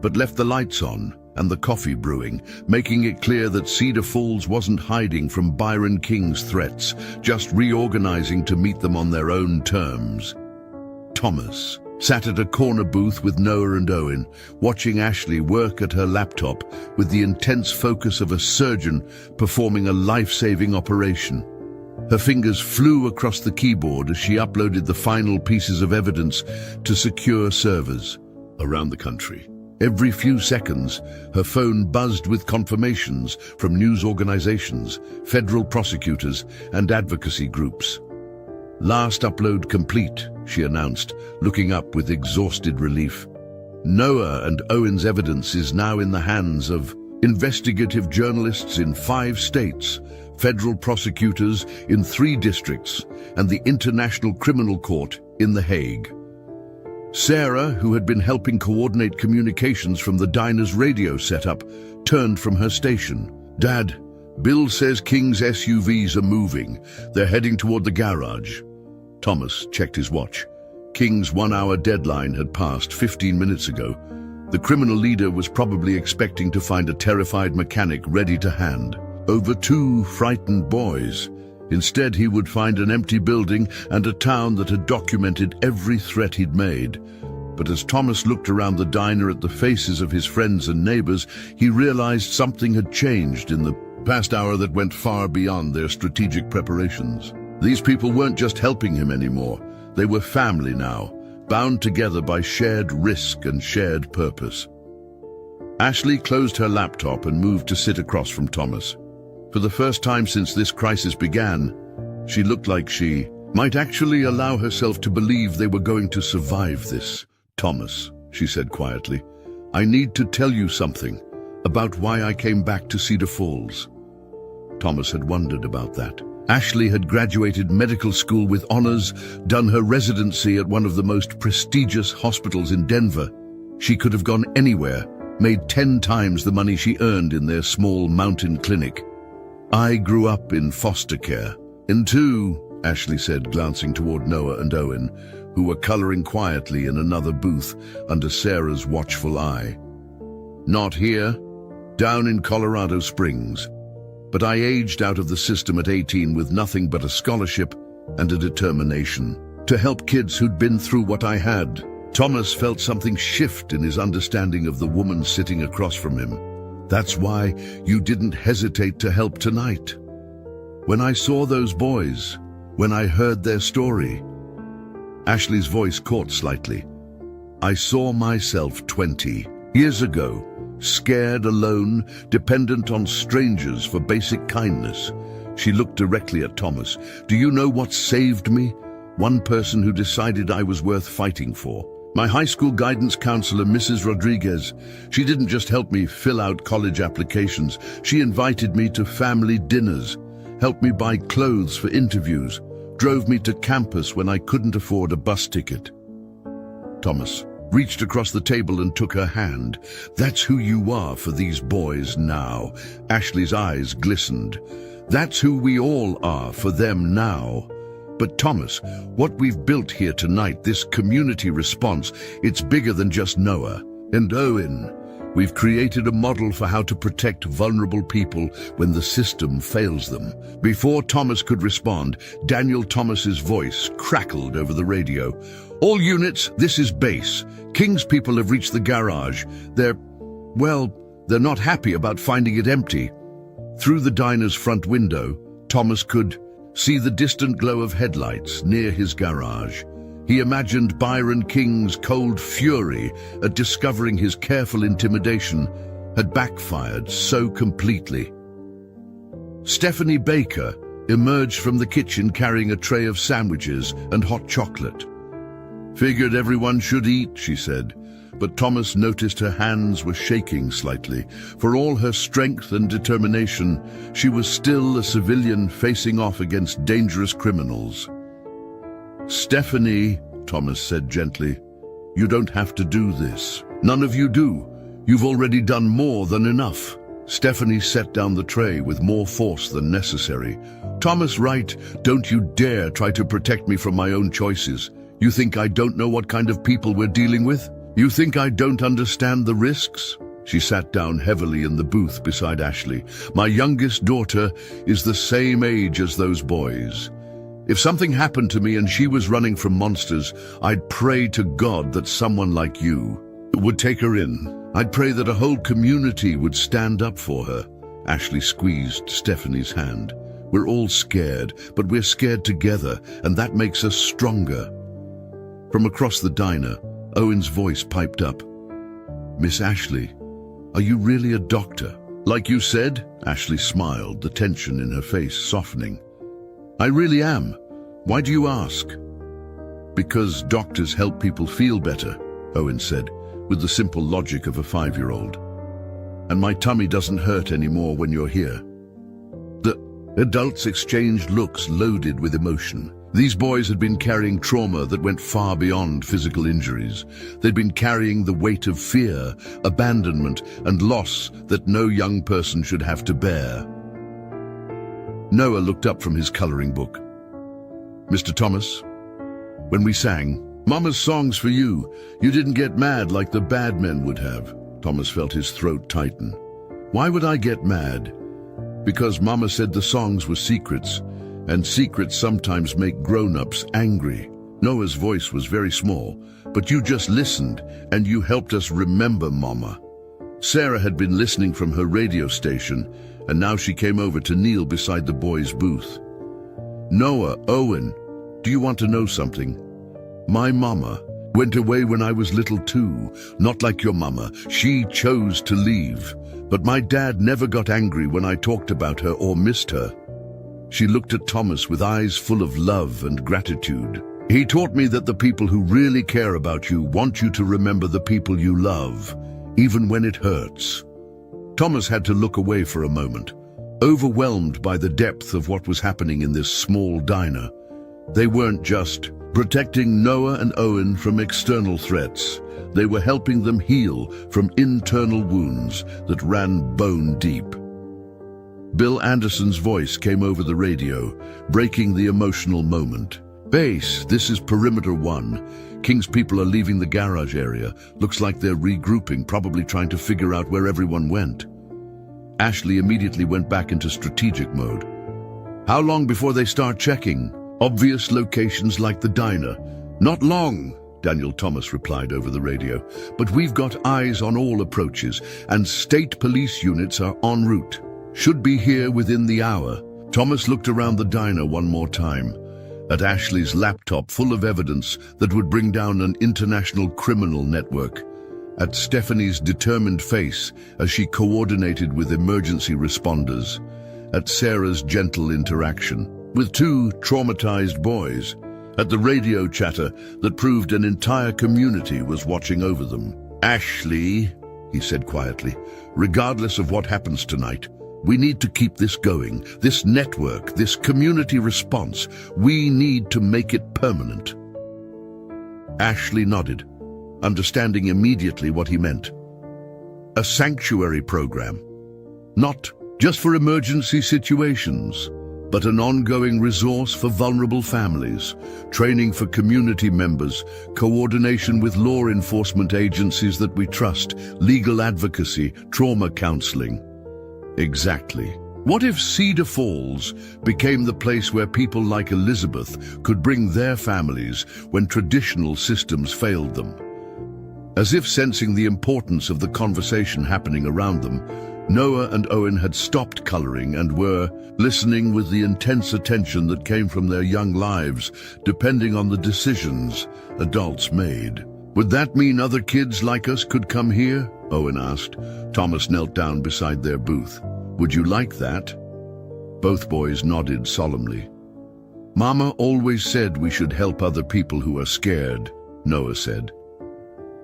A: but left the lights on and the coffee brewing, making it clear that Cedar Falls wasn't hiding from Byron King's threats, just reorganizing to meet them on their own terms. Thomas sat at a corner booth with Noah and Owen, watching Ashley work at her laptop with the intense focus of a surgeon performing a life-saving operation. Her fingers flew across the keyboard as she uploaded the final pieces of evidence to secure servers around the country. Every few seconds, her phone buzzed with confirmations from news organizations, federal prosecutors, and advocacy groups. "Last upload complete," she announced, looking up with exhausted relief. Noah and Owen's evidence is now in the hands of investigative journalists in 5 states, federal prosecutors in 3 districts, and the International Criminal Court in The Hague. Sarah, who had been helping coordinate communications from the diner's radio setup, turned from her station. "Dad, Bill says King's SUVs are moving. They're heading toward the garage." Thomas checked his watch. King's 1-hour deadline had passed 15 minutes ago. The criminal leader was probably expecting to find a terrified mechanic ready to hand over 2 frightened boys. Instead, he would find an empty building and a town that had documented every threat he'd made. But as Thomas looked around the diner at the faces of his friends and neighbors, he realized something had changed in the past hour that went far beyond their strategic preparations. These people weren't just helping him anymore. They were family now, bound together by shared risk and shared purpose. Ashley closed her laptop and moved to sit across from Thomas. For the first time since this crisis began, she looked like she might actually allow herself to believe they were going to survive this. "Thomas," she said quietly. "I need to tell you something about why I came back to Cedar Falls." Thomas had wondered about that. Ashley had graduated medical school with honors, done her residency at one of the most prestigious hospitals in Denver. She could have gone anywhere, made 10 times the money she earned in their small mountain clinic. "I grew up in foster care." "In too," Ashley said, glancing toward Noah and Owen, who were coloring quietly in another booth under Sarah's watchful eye. "Not here, down in Colorado Springs. But I aged out of the system at 18 with nothing but a scholarship and a determination to help kids who'd been through what I had." Thomas felt something shift in his understanding of the woman sitting across from him. "That's why you didn't hesitate to help tonight. When I saw those boys, when I heard their story." Ashley's voice caught slightly. "I saw myself 20 years ago, scared, alone, dependent on strangers for basic kindness." She looked directly at Thomas. "Do you know what saved me? One person who decided I was worth fighting for. My high school guidance counselor, Mrs. Rodriguez. She didn't just help me fill out college applications. She invited me to family dinners, helped me buy clothes for interviews, drove me to campus when I couldn't afford a bus ticket." Thomas reached across the table and took her hand. "That's who you are for these boys now." Ashley's eyes glistened. "That's who we all are for them now." "But Thomas, what we've built here tonight, this community response, it's bigger than just Noah and Owen. We've created a model for how to protect vulnerable people when the system fails them." Before Thomas could respond, Daniel Thomas's voice crackled over the radio. "All units, this is base. King's people have reached the garage. They're not happy about finding it empty." Through the diner's front window, Thomas could see the distant glow of headlights near his garage. He imagined Byron King's cold fury at discovering his careful intimidation had backfired so completely. Stephanie Baker emerged from the kitchen carrying a tray of sandwiches and hot chocolate. "Figured everyone should eat," she said, but Thomas noticed her hands were shaking slightly. For all her strength and determination, she was still a civilian facing off against dangerous criminals. "Stephanie," Thomas said gently, "you don't have to do this. None of you do. You've already done more than enough." Stephanie set down the tray with more force than necessary. "Thomas Wright, don't you dare try to protect me from my own choices. You think I don't know what kind of people we're dealing with? You think I don't understand the risks?" She sat down heavily in the booth beside Ashley. "My youngest daughter is the same age as those boys. If something happened to me and she was running from monsters, I'd pray to God that someone like you would take her in. I'd pray that a whole community would stand up for her." Ashley squeezed Stephanie's hand. "We're all scared, but we're scared together, and that makes us stronger." From across the diner, Owen's voice piped up. "Miss Ashley, are you really a doctor?" "Like you said," Ashley smiled, the tension in her face softening. "I really am. Why do you ask?" "Because doctors help people feel better," Owen said, with the simple logic of a 5-year-old. "And my tummy doesn't hurt anymore when you're here." The adults exchanged looks loaded with emotion. These boys had been carrying trauma that went far beyond physical injuries. They'd been carrying the weight of fear, abandonment, and loss that no young person should have to bear. Noah looked up from his coloring book. "Mr. Thomas, when we sang, 'Mama's songs for you,' you didn't get mad like the bad men would have." Thomas felt his throat tighten. "Why would I get mad?" "Because Mama said the songs were secrets, and secrets sometimes make grown-ups angry." Noah's voice was very small, "But you just listened, and you helped us remember Mama." Sarah had been listening from her radio station, and now she came over to kneel beside the boy's booth. "Noah, Owen, do you want to know something? My Mama went away when I was little too, not like your Mama. She chose to leave. But my dad never got angry when I talked about her or missed her." She looked at Thomas with eyes full of love and gratitude. He taught me that the people who really care about you want you to remember the people you love, even when it hurts. Thomas had to look away for a moment, overwhelmed by the depth of what was happening in this small diner. They weren't just protecting Noah and Owen from external threats. They were helping them heal from internal wounds that ran bone deep. Bill Anderson's voice came over the radio, breaking the emotional moment. "Base, this is Perimeter 1. King's people are leaving the garage area. Looks like they're regrouping, probably trying to figure out where everyone went." Ashley immediately went back into strategic mode. "How long before they start checking? Obvious locations like the diner." "Not long," Daniel Thomas replied over the radio. "But we've got eyes on all approaches, and state police units are en route. Should be here within the hour." Thomas looked around the diner one more time, at Ashley's laptop full of evidence that would bring down an international criminal network, at Stephanie's determined face as she coordinated with emergency responders, at Sarah's gentle interaction with two traumatized boys, at the radio chatter that proved an entire community was watching over them. "Ashley," he said quietly, "regardless of what happens tonight, we need to keep this going, this network, this community response. We need to make it permanent." Ashley nodded, understanding immediately what he meant. A sanctuary program, not just for emergency situations, but an ongoing resource for vulnerable families, training for community members, coordination with law enforcement agencies that we trust, legal advocacy, trauma counseling. Exactly. What if Cedar Falls became the place where people like Elizabeth could bring their families when traditional systems failed them? As if sensing the importance of the conversation happening around them, Noah and Owen had stopped coloring and were listening with the intense attention that came from their young lives, depending on the decisions adults made. "Would that mean other kids like us could come here?" Owen asked. Thomas knelt down beside their booth. "Would you like that?" Both boys nodded solemnly. "Mama always said we should help other people who are scared," Noah said.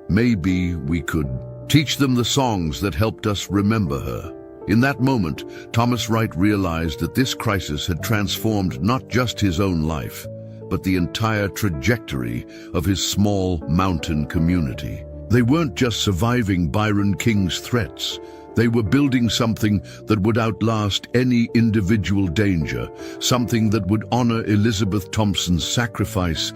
A: "Maybe we could teach them the songs that helped us remember her." In that moment, Thomas Wright realized that this crisis had transformed not just his own life, but the entire trajectory of his small mountain community. They weren't just surviving Byron King's threats. They were building something that would outlast any individual danger, something that would honor Elizabeth Thompson's sacrifice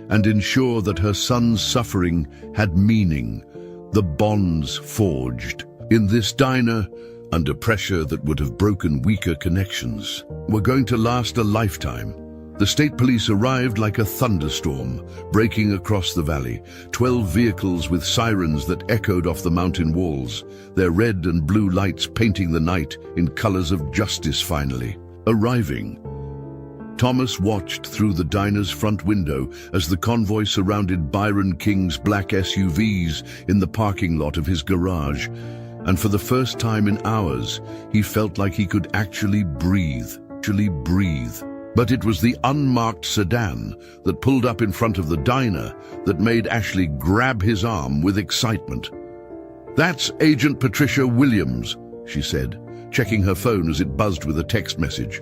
A: and ensure that her son's suffering had meaning. The bonds forged in this diner, under pressure that would have broken weaker connections, were going to last a lifetime. The state police arrived like a thunderstorm, breaking across the valley, 12 vehicles with sirens that echoed off the mountain walls, their red and blue lights painting the night in colors of justice finally. Arriving, Thomas watched through the diner's front window as the convoy surrounded Byron King's black SUVs in the parking lot of his garage, and for the first time in hours, he felt like he could actually breathe. But it was the unmarked sedan that pulled up in front of the diner that made Ashley grab his arm with excitement. "That's Agent Patricia Williams," she said, checking her phone as it buzzed with a text message.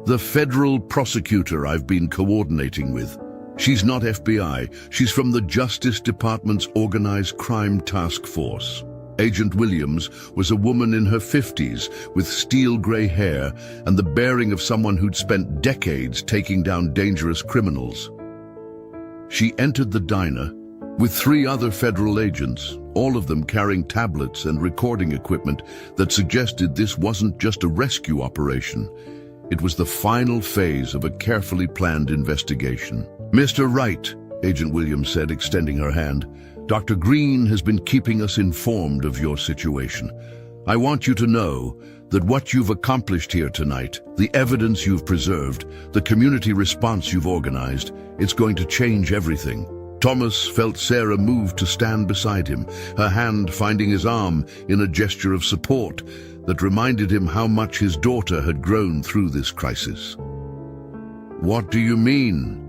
A: "The federal prosecutor I've been coordinating with. She's not FBI, she's from the Justice Department's Organized Crime Task Force." Agent Williams was a woman in her 50s with steel gray hair and the bearing of someone who'd spent decades taking down dangerous criminals. She entered the diner with 3 other federal agents, all of them carrying tablets and recording equipment that suggested this wasn't just a rescue operation. It was the final phase of a carefully planned investigation. "Mr. Wright," Agent Williams said, extending her hand, "Dr. Green has been keeping us informed of your situation. I want you to know that what you've accomplished here tonight, the evidence you've preserved, the community response you've organized, it's going to change everything." Thomas felt Sarah move to stand beside him, her hand finding his arm in a gesture of support that reminded him how much his daughter had grown through this crisis. "What do you mean?"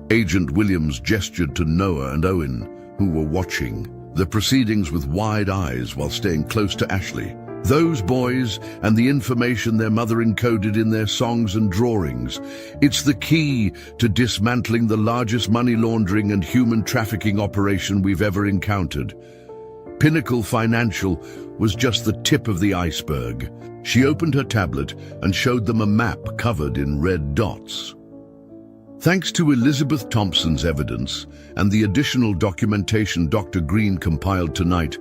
A: Agent Williams gestured to Noah and Owen, who were watching the proceedings with wide eyes while staying close to Ashley. Those boys and the information their mother encoded in their songs and drawings. It's the key to dismantling the largest money laundering and human trafficking operation we've ever encountered. Pinnacle Financial was just the tip of the iceberg. She opened her tablet and showed them a map covered in red dots. Thanks to Elizabeth Thompson's evidence and the additional documentation Dr. Green compiled tonight,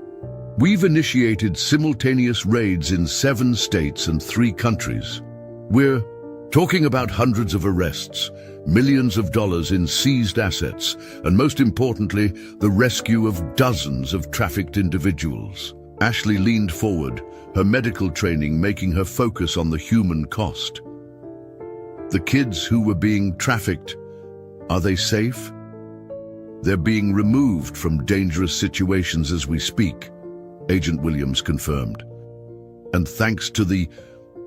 A: we've initiated simultaneous raids in 7 states and 3 countries. We're talking about hundreds of arrests, millions of dollars in seized assets, and most importantly, the rescue of dozens of trafficked individuals. Ashley leaned forward, her medical training making her focus on the human cost. The kids who were being trafficked, are they safe? They're being removed from dangerous situations as we speak, Agent Williams confirmed. And thanks to the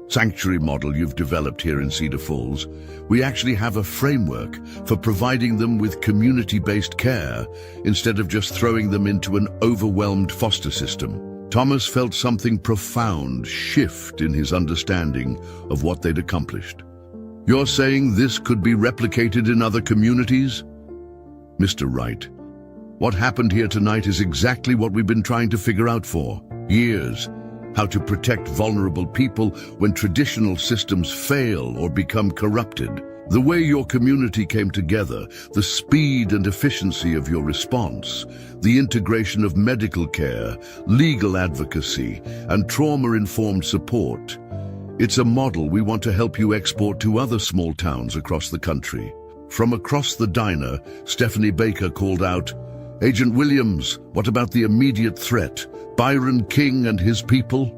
A: sanctuary model you've developed here in Cedar Falls, we actually have a framework for providing them with community-based care instead of just throwing them into an overwhelmed foster system. Thomas felt something profound shift in his understanding of what they'd accomplished. You're saying this could be replicated in other communities? Mr. Wright, what happened here tonight is exactly what we've been trying to figure out for years. How to protect vulnerable people when traditional systems fail or become corrupted. The way your community came together, the speed and efficiency of your response, the integration of medical care, legal advocacy, and trauma-informed support. It's a model we want to help you export to other small towns across the country. From across the diner, Stephanie Baker called out, Agent Williams, what about the immediate threat? Byron King and his people?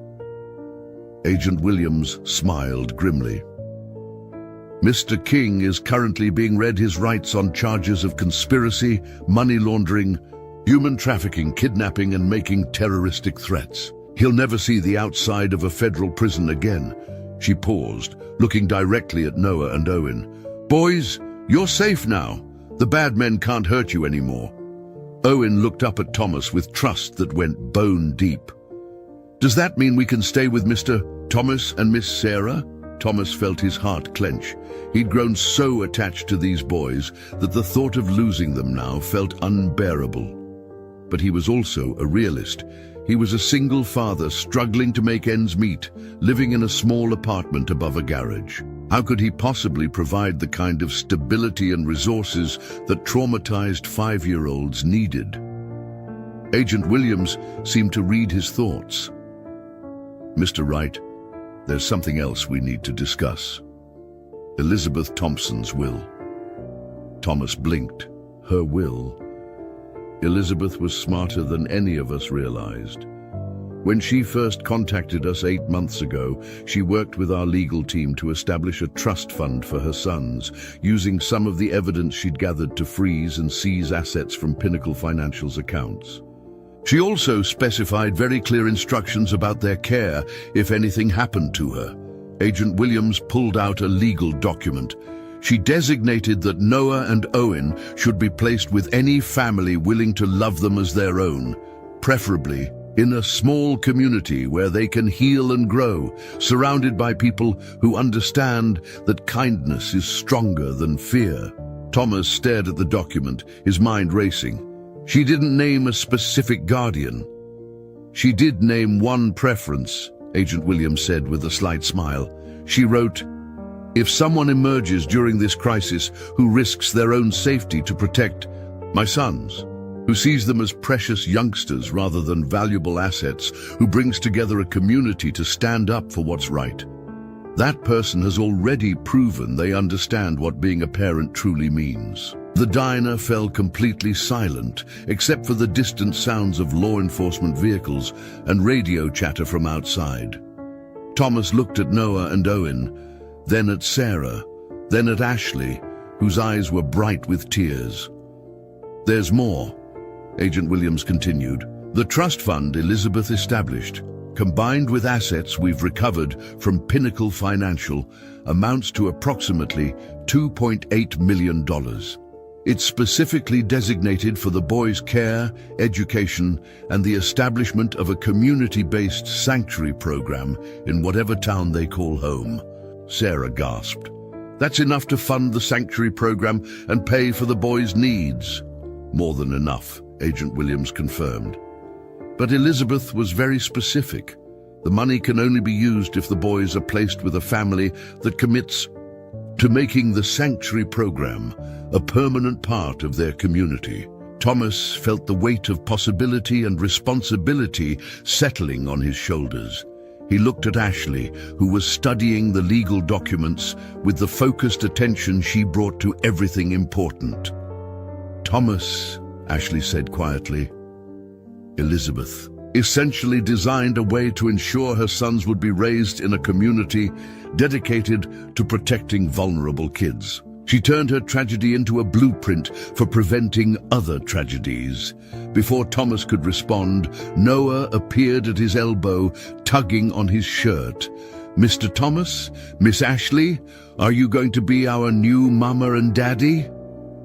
A: Agent Williams smiled grimly. Mr. King is currently being read his rights on charges of conspiracy, money laundering, human trafficking, kidnapping, and making terroristic threats. He'll never see the outside of a federal prison again. She paused, looking directly at Noah and Owen. Boys, you're safe now. The bad men can't hurt you anymore. Owen looked up at Thomas with trust that went bone deep. Does that mean we can stay with Mr. Thomas and Miss Sarah? Thomas felt his heart clench. He'd grown so attached to these boys that the thought of losing them now felt unbearable. But he was also a realist. He was a single father struggling to make ends meet, living in a small apartment above a garage. How could he possibly provide the kind of stability and resources that traumatized 5-year-olds needed? Agent Williams seemed to read his thoughts. Mr. Wright, there's something else we need to discuss. Elizabeth Thompson's will. Thomas blinked. Her will. Elizabeth was smarter than any of us realized. When she first contacted us 8 months ago, she worked with our legal team to establish a trust fund for her sons, using some of the evidence she'd gathered to freeze and seize assets from Pinnacle Financial's accounts. She also specified very clear instructions about their care if anything happened to her. Agent Williams pulled out a legal document. She designated that Noah and Owen should be placed with any family willing to love them as their own, preferably in a small community where they can heal and grow, surrounded by people who understand that kindness is stronger than fear. Thomas stared at the document, his mind racing. She didn't name a specific guardian. She did name one preference, Agent Williams said with a slight smile. She wrote, if someone emerges during this crisis who risks their own safety to protect my sons, who sees them as precious youngsters rather than valuable assets, who brings together a community to stand up for what's right, that person has already proven they understand what being a parent truly means. The diner fell completely silent, except for the distant sounds of law enforcement vehicles and radio chatter from outside. Thomas looked at Noah and Owen, then at Sarah, then at Ashley, whose eyes were bright with tears. There's more, Agent Williams continued. The trust fund Elizabeth established, combined with assets we've recovered from Pinnacle Financial, amounts to approximately $2.8 million. It's specifically designated for the boys' care, education, and the establishment of a community-based sanctuary program in whatever town they call home. Sarah gasped. That's enough to fund the sanctuary program and pay for the boys' needs. More than enough, Agent Williams confirmed. But Elizabeth was very specific. The money can only be used if the boys are placed with a family that commits to making the sanctuary program a permanent part of their community. Thomas felt the weight of possibility and responsibility settling on his shoulders. He looked at Ashley, who was studying the legal documents with the focused attention she brought to everything important. Thomas, Ashley said quietly, Elizabeth essentially designed a way to ensure her sons would be raised in a community dedicated to protecting vulnerable kids. She turned her tragedy into a blueprint for preventing other tragedies. Before Thomas could respond, Noah appeared at his elbow, tugging on his shirt. Mr. Thomas, Miss Ashley, are you going to be our new mama and daddy?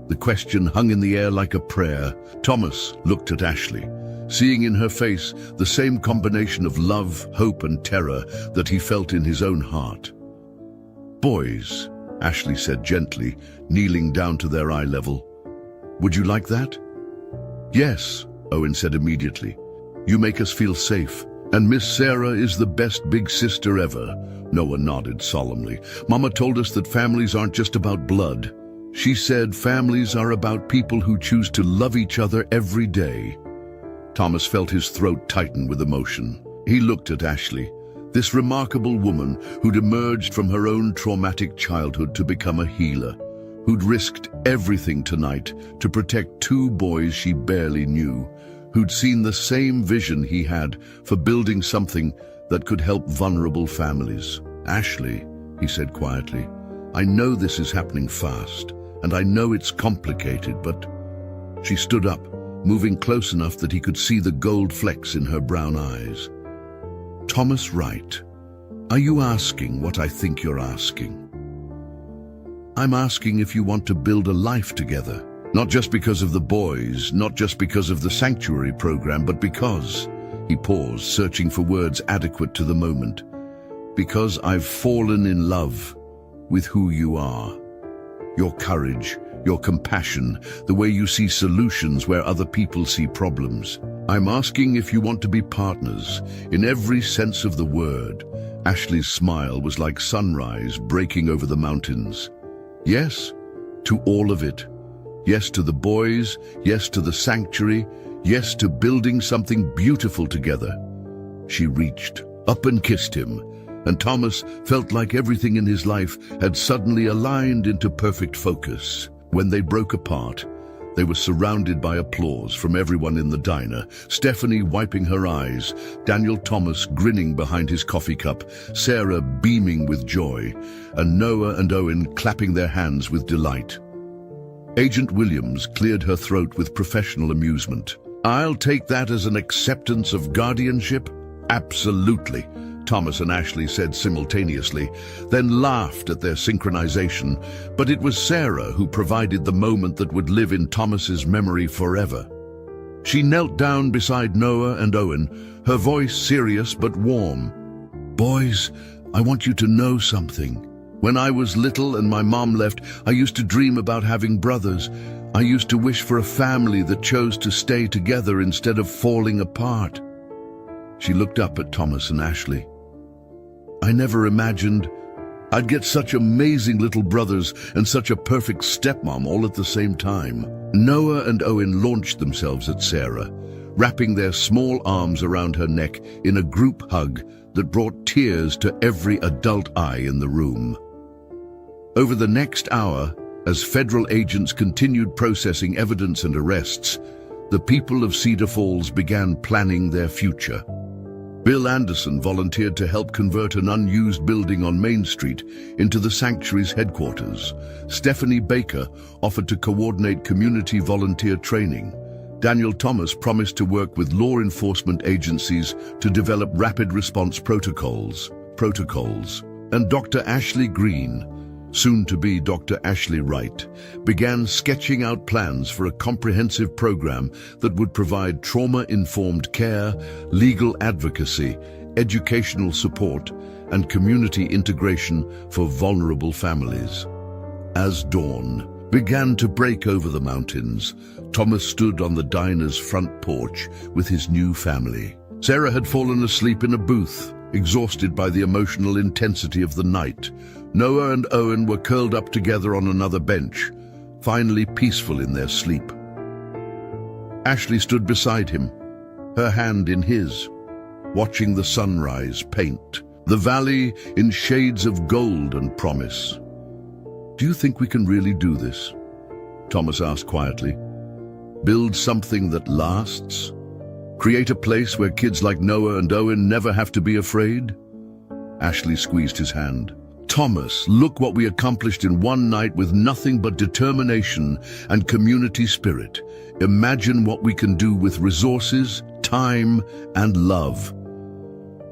A: The question hung in the air like a prayer. Thomas looked at Ashley, seeing in her face the same combination of love, hope, and terror that he felt in his own heart. Boys, Ashley said gently, kneeling down to their eye level. Would you like that? Yes, Owen said immediately. You make us feel safe. And Miss Sarah is the best big sister ever. Noah nodded solemnly. Mama told us that families aren't just about blood. She said families are about people who choose to love each other every day. Thomas felt his throat tighten with emotion. He looked at Ashley, this remarkable woman who'd emerged from her own traumatic childhood to become a healer, who'd risked everything tonight to protect two boys she barely knew, who'd seen the same vision he had for building something that could help vulnerable families. Ashley, he said quietly, I know this is happening fast, and I know it's complicated, but... She stood up, moving close enough that he could see the gold flecks in her brown eyes. Thomas Wright, are you asking what I think you're asking? I'm asking if you want to build a life together, not just because of the boys, not just because of the sanctuary program, but because, he paused, searching for words adequate to the moment, because I've fallen in love with who you are. Your courage, your compassion, the way you see solutions where other people see problems. I'm asking if you want to be partners, in every sense of the word. Ashley's smile was like sunrise breaking over the mountains. Yes, to all of it. Yes to the boys, yes to the sanctuary, yes to building something beautiful together. She reached up and kissed him, and Thomas felt like everything in his life had suddenly aligned into perfect focus. When they broke apart, they were surrounded by applause from everyone in the diner, Stephanie wiping her eyes, Daniel Thomas grinning behind his coffee cup, Sarah beaming with joy, and Noah and Owen clapping their hands with delight. Agent Williams cleared her throat with professional amusement. I'll take that as an acceptance of guardianship? Absolutely, Thomas and Ashley said simultaneously, then laughed at their synchronization, but it was Sarah who provided the moment that would live in Thomas's memory forever. She knelt down beside Noah and Owen, her voice serious but warm. Boys, I want you to know something. When I was little and my mom left, I used to dream about having brothers. I used to wish for a family that chose to stay together instead of falling apart. She looked up at Thomas and Ashley. I never imagined I'd get such amazing little brothers and such a perfect stepmom all at the same time. Noah and Owen launched themselves at Sarah, wrapping their small arms around her neck in a group hug that brought tears to every adult eye in the room. Over the next hour, as federal agents continued processing evidence and arrests, the people of Cedar Falls began planning their future. Bill Anderson volunteered to help convert an unused building on Main Street into the sanctuary's headquarters. Stephanie Baker offered to coordinate community volunteer training. Daniel Thomas promised to work with law enforcement agencies to develop rapid response protocols. And Dr. Ashley Green, soon-to-be Dr. Ashley Wright, began sketching out plans for a comprehensive program that would provide trauma-informed care, legal advocacy, educational support, and community integration for vulnerable families. As dawn began to break over the mountains, Thomas stood on the diner's front porch with his new family. Sarah had fallen asleep in a booth, exhausted by the emotional intensity of the night. Noah and Owen were curled up together on another bench, finally peaceful in their sleep. Ashley stood beside him, her hand in his, watching the sunrise paint the valley in shades of gold and promise. "Do you think we can really do this?" Thomas asked quietly. "Build something that lasts? Create a place where kids like Noah and Owen never have to be afraid?" Ashley squeezed his hand. "Thomas, look what we accomplished in one night with nothing but determination and community spirit. Imagine what we can do with resources, time, and love."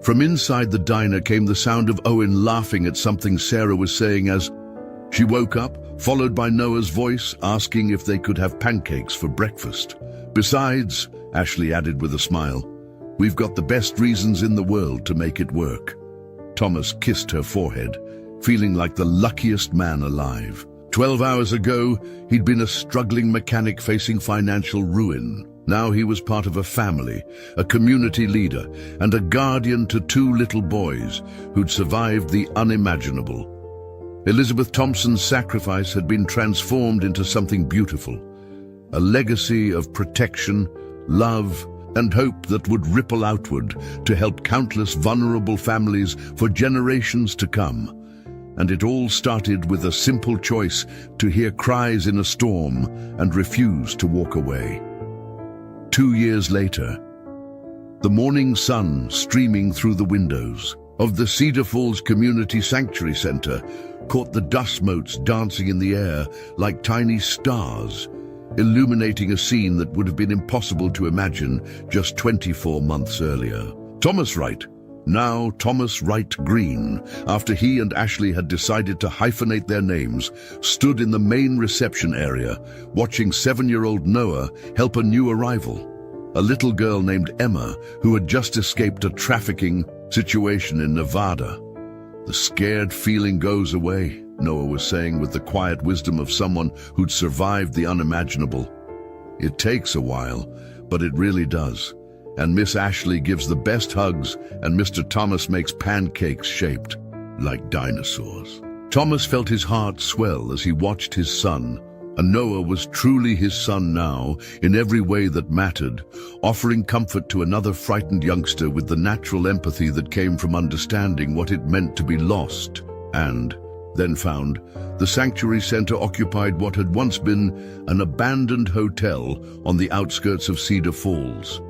A: From inside the diner came the sound of Owen laughing at something Sarah was saying as she woke up, followed by Noah's voice asking if they could have pancakes for breakfast. "Besides," Ashley added with a smile, "we've got the best reasons in the world to make it work." Thomas kissed her forehead, feeling like the luckiest man alive. 12 hours ago, he'd been a struggling mechanic facing financial ruin. Now he was part of a family, a community leader, and a guardian to 2 little boys who'd survived the unimaginable. Elizabeth Thompson's sacrifice had been transformed into something beautiful, a legacy of protection, love, and hope that would ripple outward to help countless vulnerable families for generations to come. And it all started with a simple choice to hear cries in a storm and refuse to walk away. 2 years later, the morning sun streaming through the windows of the Cedar Falls Community Sanctuary Center caught the dust motes dancing in the air like tiny stars, illuminating a scene that would have been impossible to imagine just 24 months earlier. Thomas Wright, now Thomas Wright Green, after he and Ashley had decided to hyphenate their names, stood in the main reception area, watching 7-year-old Noah help a new arrival, a little girl named Emma who had just escaped a trafficking situation in Nevada. "The scared feeling goes away," Noah was saying with the quiet wisdom of someone who'd survived the unimaginable. "It takes a while, but it really does. And Miss Ashley gives the best hugs, and Mr. Thomas makes pancakes shaped like dinosaurs." Thomas felt his heart swell as he watched his son, and Noah was truly his son now in every way that mattered, offering comfort to another frightened youngster with the natural empathy that came from understanding what it meant to be lost and then found. The Sanctuary Center occupied what had once been an abandoned hotel on the outskirts of Cedar Falls.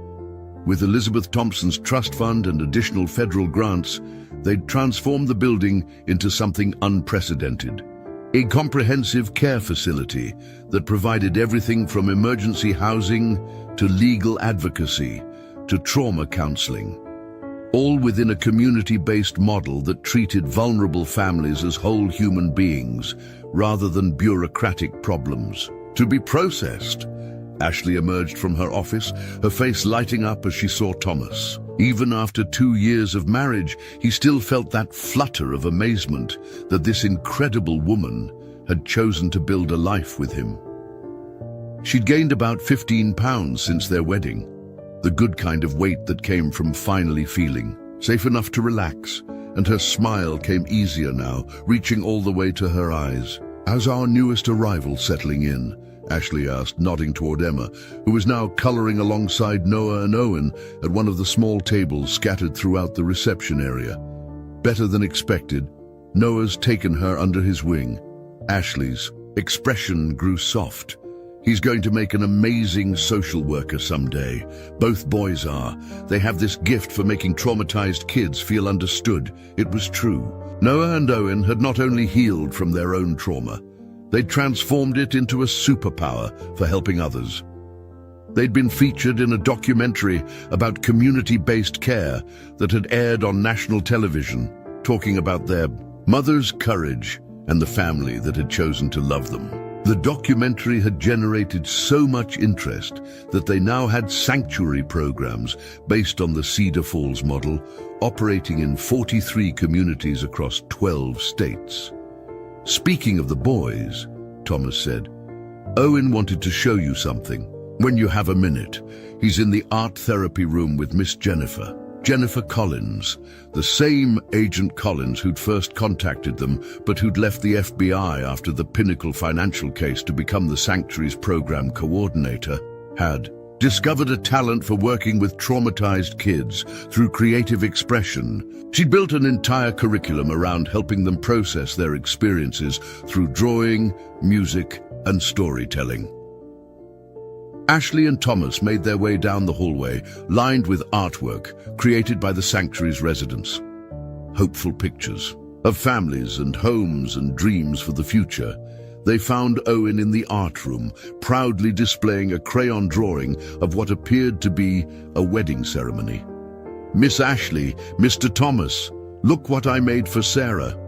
A: With Elizabeth Thompson's trust fund and additional federal grants, they'd transformed the building into something unprecedented. A comprehensive care facility that provided everything from emergency housing to legal advocacy to trauma counseling, all within a community-based model that treated vulnerable families as whole human beings rather than bureaucratic problems to be processed. Ashley emerged from her office, her face lighting up as she saw Thomas. Even after 2 years of marriage, he still felt that flutter of amazement that this incredible woman had chosen to build a life with him. She'd gained about 15 pounds since their wedding, the good kind of weight that came from finally feeling safe enough to relax, and her smile came easier now, reaching all the way to her eyes. "How's our newest arrival settling in?" Ashley asked, nodding toward Emma, who was now coloring alongside Noah and Owen at one of the small tables scattered throughout the reception area. Better than expected, Noah's taken her under his wing. Ashley's expression grew soft. "He's going to make an amazing social worker someday. Both boys are. They have this gift for making traumatized kids feel understood." It was true. Noah and Owen had not only healed from their own trauma, they'd transformed it into a superpower for helping others. They'd been featured in a documentary about community-based care that had aired on national television, talking about their mother's courage and the family that had chosen to love them. The documentary had generated so much interest that they now had sanctuary programs based on the Cedar Falls model, operating in 43 communities across 12 states. Speaking of the boys, Thomas said, Owen wanted to show you something. When you have a minute, he's in the art therapy room with Miss Jennifer Collins, the same Agent Collins who'd first contacted them, but who'd left the FBI after the Pinnacle financial case to become the Sanctuary's program coordinator, had discovered a talent for working with traumatized kids through creative expression. She'd built an entire curriculum around helping them process their experiences through drawing, music, and storytelling. Ashley and Thomas made their way down the hallway, lined with artwork created by the Sanctuary's residents. Hopeful pictures of families and homes and dreams for the future. They found Owen in the art room, proudly displaying a crayon drawing of what appeared to be a wedding ceremony. Miss Ashley, Mr. Thomas, look what I made for Sarah.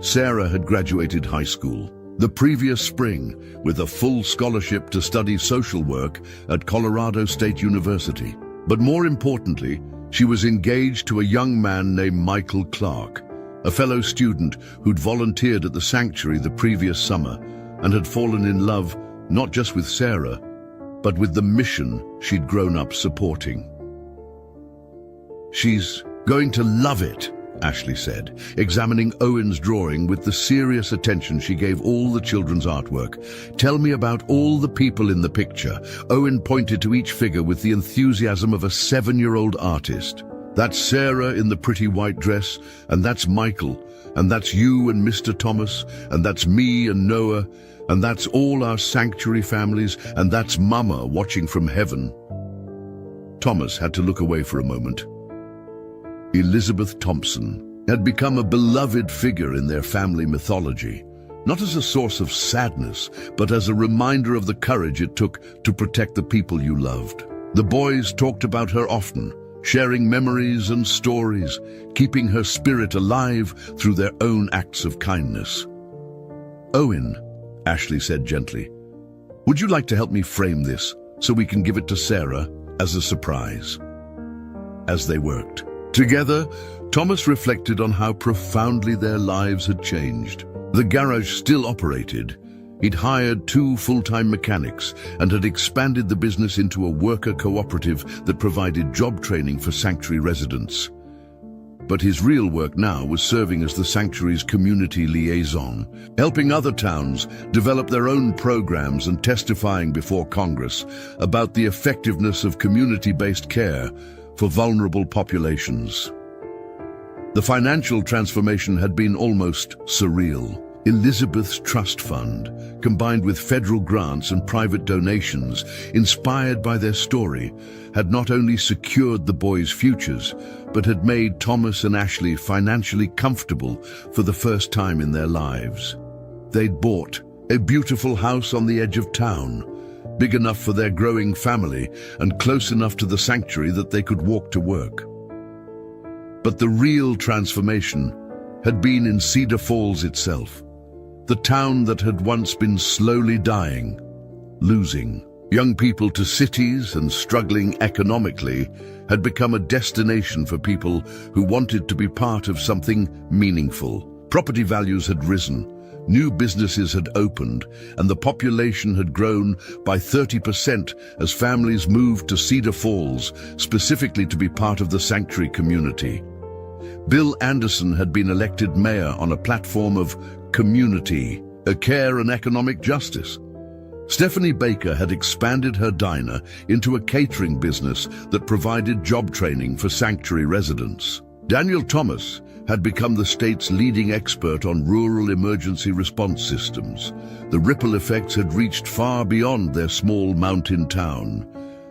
A: Sarah had graduated high school the previous spring with a full scholarship to study social work at Colorado State University. But more importantly, she was engaged to a young man named Michael Clark, a fellow student who'd volunteered at the Sanctuary the previous summer and had fallen in love not just with Sarah, but with the mission she'd grown up supporting. She's going to love it, Ashley said, examining Owen's drawing with the serious attention she gave all the children's artwork. Tell me about all the people in the picture. Owen pointed to each figure with the enthusiasm of a 7-year-old artist. That's Sarah in the pretty white dress, and that's Michael, and that's you and Mr. Thomas, and that's me and Noah, and that's all our Sanctuary families, and that's Mama watching from heaven. Thomas had to look away for a moment. Elizabeth Thompson had become a beloved figure in their family mythology, not as a source of sadness, but as a reminder of the courage it took to protect the people you loved. The boys talked about her often, sharing memories and stories, keeping her spirit alive through their own acts of kindness. Owen, Ashley said gently, would you like to help me frame this so we can give it to Sarah as a surprise? As they worked together, Thomas reflected on how profoundly their lives had changed. The garage still operated. He'd hired 2 full-time mechanics and had expanded the business into a worker cooperative that provided job training for Sanctuary residents. But his real work now was serving as the Sanctuary's community liaison, helping other towns develop their own programs and testifying before Congress about the effectiveness of community-based care for vulnerable populations. The financial transformation had been almost surreal. Elizabeth's trust fund, combined with federal grants and private donations inspired by their story, had not only secured the boys' futures, but had made Thomas and Ashley financially comfortable for the first time in their lives. They'd bought a beautiful house on the edge of town, big enough for their growing family and close enough to the Sanctuary that they could walk to work. But the real transformation had been in Cedar Falls itself, the town that had once been slowly dying, losing young people to cities and struggling economically, had become a destination for people who wanted to be part of something meaningful. Property values had risen, new businesses had opened, and the population had grown by 30% as families moved to Cedar Falls, specifically to be part of the Sanctuary community. Bill Anderson had been elected mayor on a platform of community, care and economic justice. Stephanie Baker had expanded her diner into a catering business that provided job training for Sanctuary residents. Daniel Thomas had become the state's leading expert on rural emergency response systems. The ripple effects had reached far beyond their small mountain town.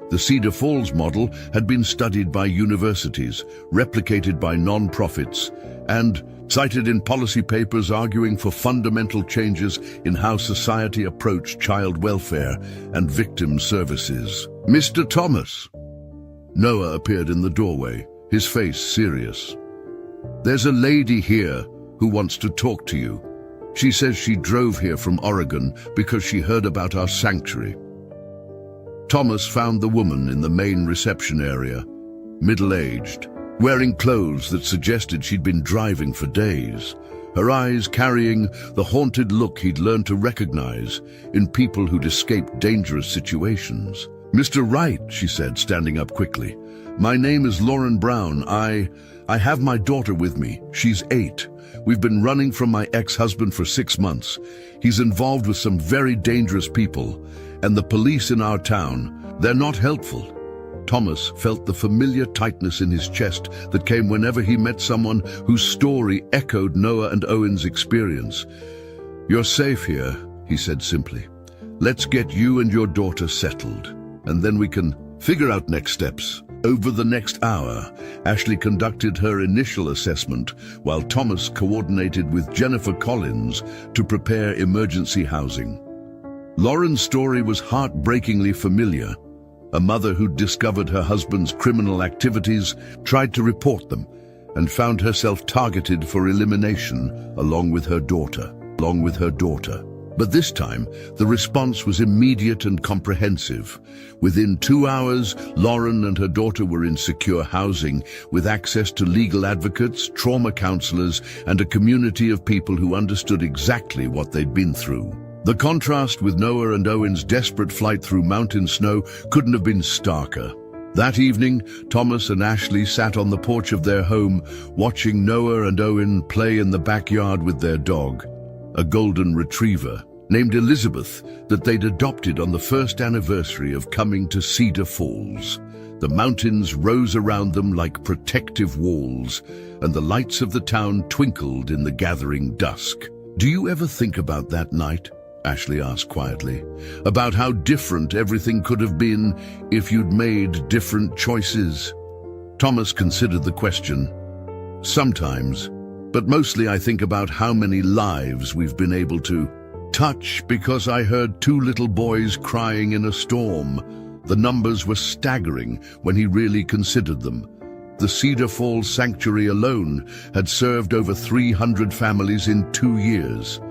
A: The Cedar Falls model had been studied by universities, replicated by non-profits, and cited in policy papers arguing for fundamental changes in how society approached child welfare and victim services. Mr. Thomas. Noah appeared in the doorway, his face serious. There's a lady here who wants to talk to you. She says she drove here from Oregon because she heard about our sanctuary. Thomas found the woman in the main reception area, middle-aged, wearing clothes that suggested she'd been driving for days, her eyes carrying the haunted look he'd learned to recognize in people who'd escaped dangerous situations. "Mr. Wright," she said, standing up quickly. "My name is Lauren Brown. I have my daughter with me. She's 8. We've been running from my ex-husband for 6 months. He's involved with some very dangerous people, and the police in our town, they're not helpful." Thomas felt the familiar tightness in his chest that came whenever he met someone whose story echoed Noah and Owen's experience. "You're safe here," he said simply. "Let's get you and your daughter settled, and then we can figure out next steps." Over the next hour, Ashley conducted her initial assessment while Thomas coordinated with Jennifer Collins to prepare emergency housing. Lauren's story was heartbreakingly familiar. A mother who'd discovered her husband's criminal activities tried to report them and found herself targeted for elimination along with her daughter. But this time, the response was immediate and comprehensive. Within 2 hours, Lauren and her daughter were in secure housing with access to legal advocates, trauma counselors, and a community of people who understood exactly what they'd been through. The contrast with Noah and Owen's desperate flight through mountain snow couldn't have been starker. That evening, Thomas and Ashley sat on the porch of their home, watching Noah and Owen play in the backyard with their dog, a golden retriever named Elizabeth that they'd adopted on the first anniversary of coming to Cedar Falls. The mountains rose around them like protective walls, and the lights of the town twinkled in the gathering dusk. "Do you ever think about that night?" Ashley asked quietly. "About how different everything could have been if you'd made different choices?" Thomas considered the question. "Sometimes, but mostly I think about how many lives we've been able to touch because I heard 2 little boys crying in a storm. The numbers were staggering when he really considered them. The Cedar Falls Sanctuary alone had served over 300 families in 2 years.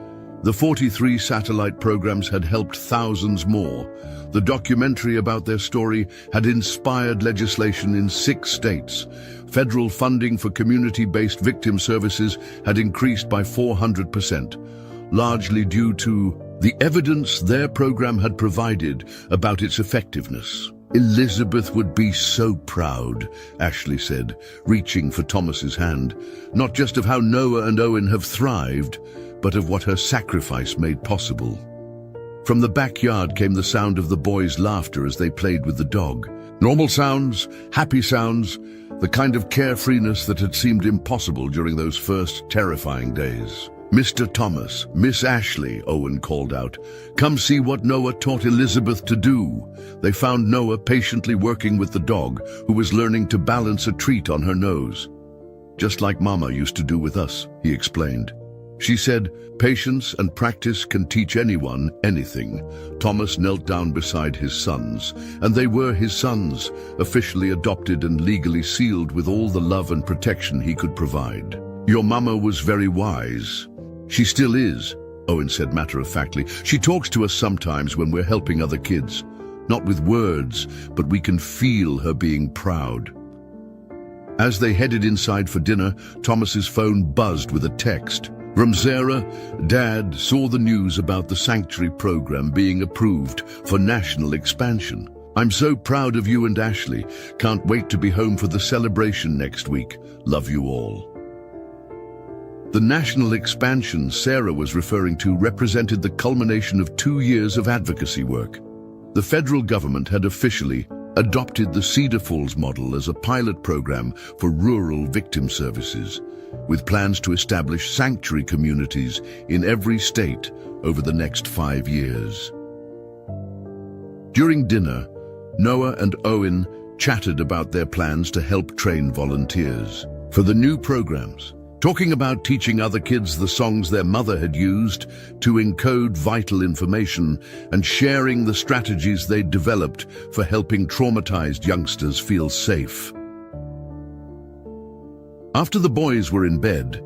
A: The 43 satellite programs had helped thousands more. The documentary about their story had inspired legislation in 6 states. Federal funding for community-based victim services had increased by 400%, largely due to the evidence their program had provided about its effectiveness. "Elizabeth would be so proud," Ashley said, reaching for Thomas's hand, "not just of how Noah and Owen have thrived, but of what her sacrifice made possible." From the backyard came the sound of the boys' laughter as they played with the dog. Normal sounds, happy sounds, the kind of carefreeness that had seemed impossible during those first terrifying days. "Mr. Thomas, Miss Ashley," Owen called out. "Come see what Noah taught Elizabeth to do." They found Noah patiently working with the dog, who was learning to balance a treat on her nose. "Just like Mama used to do with us," he explained. She said, "Patience and practice can teach anyone anything." Thomas knelt down beside his sons, and they were his sons, officially adopted and legally sealed with all the love and protection he could provide. "Your mama was very wise." "She still is," Owen said matter-of-factly. "She talks to us sometimes when we're helping other kids. Not with words, but we can feel her being proud." As they headed inside for dinner, Thomas's phone buzzed with a text. "Ramzera, Dad saw the news about the Sanctuary program being approved for national expansion. I'm so proud of you and Ashley. Can't wait to be home for the celebration next week. Love you all." The national expansion Sarah was referring to represented the culmination of 2 years of advocacy work. The federal government had officially adopted the Cedar Falls model as a pilot program for rural victim services, with plans to establish sanctuary communities in every state over the next 5 years. During dinner, Noah and Owen chatted about their plans to help train volunteers for the new programs, talking about teaching other kids the songs their mother had used to encode vital information and sharing the strategies they'd developed for helping traumatized youngsters feel safe. After the boys were in bed,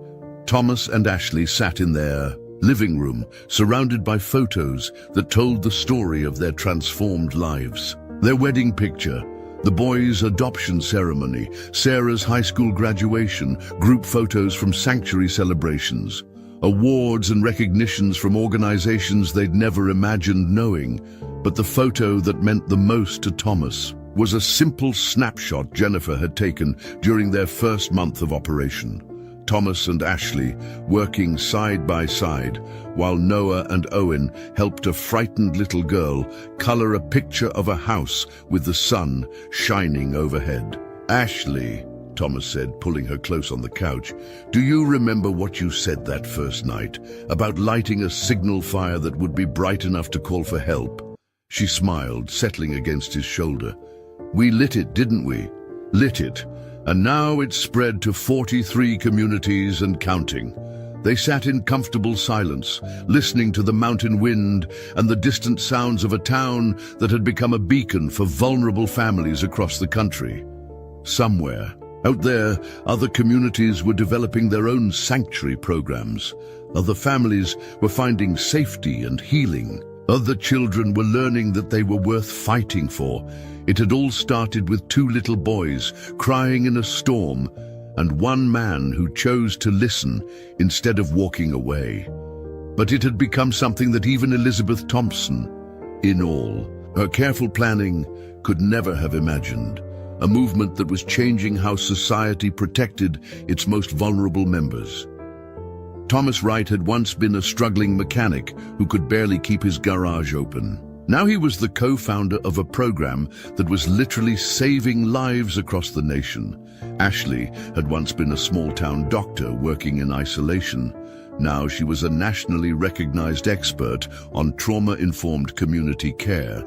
A: Thomas and Ashley sat in their living room surrounded by photos that told the story of their transformed lives. Their wedding picture, the boys' adoption ceremony, Sarah's high school graduation, group photos from sanctuary celebrations, awards and recognitions from organizations they'd never imagined knowing. But the photo that meant the most to Thomas was a simple snapshot Jennifer had taken during their first month of operation. Thomas and Ashley working side by side, while Noah and Owen helped a frightened little girl color a picture of a house with the sun shining overhead. "Ashley," Thomas said, pulling her close on the couch, "do you remember what you said that first night, about lighting a signal fire that would be bright enough to call for help?" She smiled, settling against his shoulder. "We lit it, didn't we? Lit it. And now it's spread to 43 communities and counting." They sat in comfortable silence, listening to the mountain wind and the distant sounds of a town that had become a beacon for vulnerable families across the country. Somewhere, out there, other communities were developing their own sanctuary programs. Other families were finding safety and healing. Other children were learning that they were worth fighting for. It had all started with two little boys crying in a storm, and one man who chose to listen instead of walking away. But it had become something that even Elizabeth Thompson, in all her careful planning, could never have imagined. A movement that was changing how society protected its most vulnerable members. Thomas Wright had once been a struggling mechanic who could barely keep his garage open. Now he was the co-founder of a program that was literally saving lives across the nation. Ashley had once been a small-town doctor working in isolation. Now she was a nationally recognized expert on trauma-informed community care.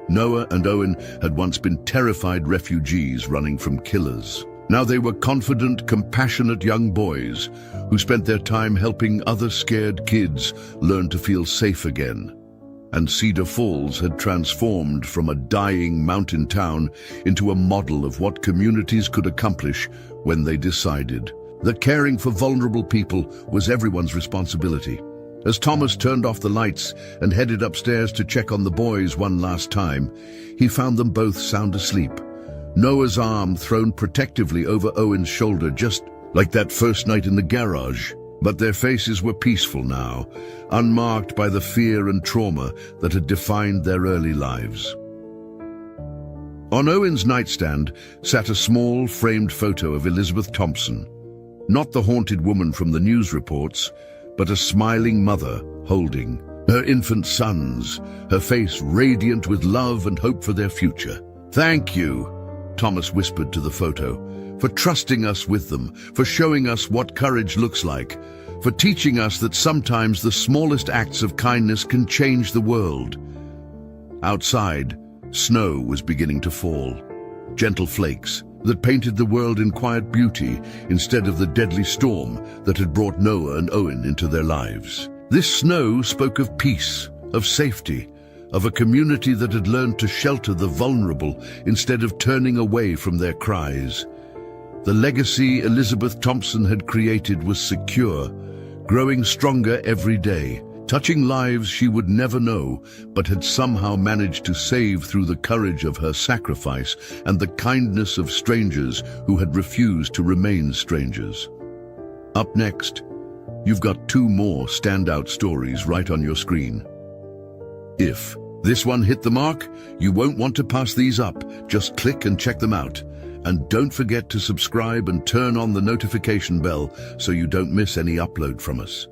A: Noah and Owen had once been terrified refugees running from killers. Now they were confident, compassionate young boys who spent their time helping other scared kids learn to feel safe again. And Cedar Falls had transformed from a dying mountain town into a model of what communities could accomplish when they decided that caring for vulnerable people was everyone's responsibility. As Thomas turned off the lights and headed upstairs to check on the boys one last time, he found them both sound asleep. Noah's arm thrown protectively over Owen's shoulder, just like that first night in the garage. But their faces were peaceful now, unmarked by the fear and trauma that had defined their early lives. On Owen's nightstand sat a small, framed photo of Elizabeth Thompson. Not the haunted woman from the news reports, but a smiling mother holding her infant sons, her face radiant with love and hope for their future. "Thank you," Thomas whispered to the photo, "for trusting us with them, for showing us what courage looks like, for teaching us that sometimes the smallest acts of kindness can change the world." Outside, snow was beginning to fall. Gentle flakes that painted the world in quiet beauty instead of the deadly storm that had brought Noah and Owen into their lives. This snow spoke of peace, of safety, of a community that had learned to shelter the vulnerable instead of turning away from their cries. The legacy Elizabeth Thompson had created was secure, growing stronger every day, touching lives she would never know, but had somehow managed to save through the courage of her sacrifice and the kindness of strangers who had refused to remain strangers. Up next, you've got two more standout stories right on your screen. If this one hit the mark, you won't want to pass these up. Just click and check them out. And don't forget to subscribe and turn on the notification bell so you don't miss any upload from us.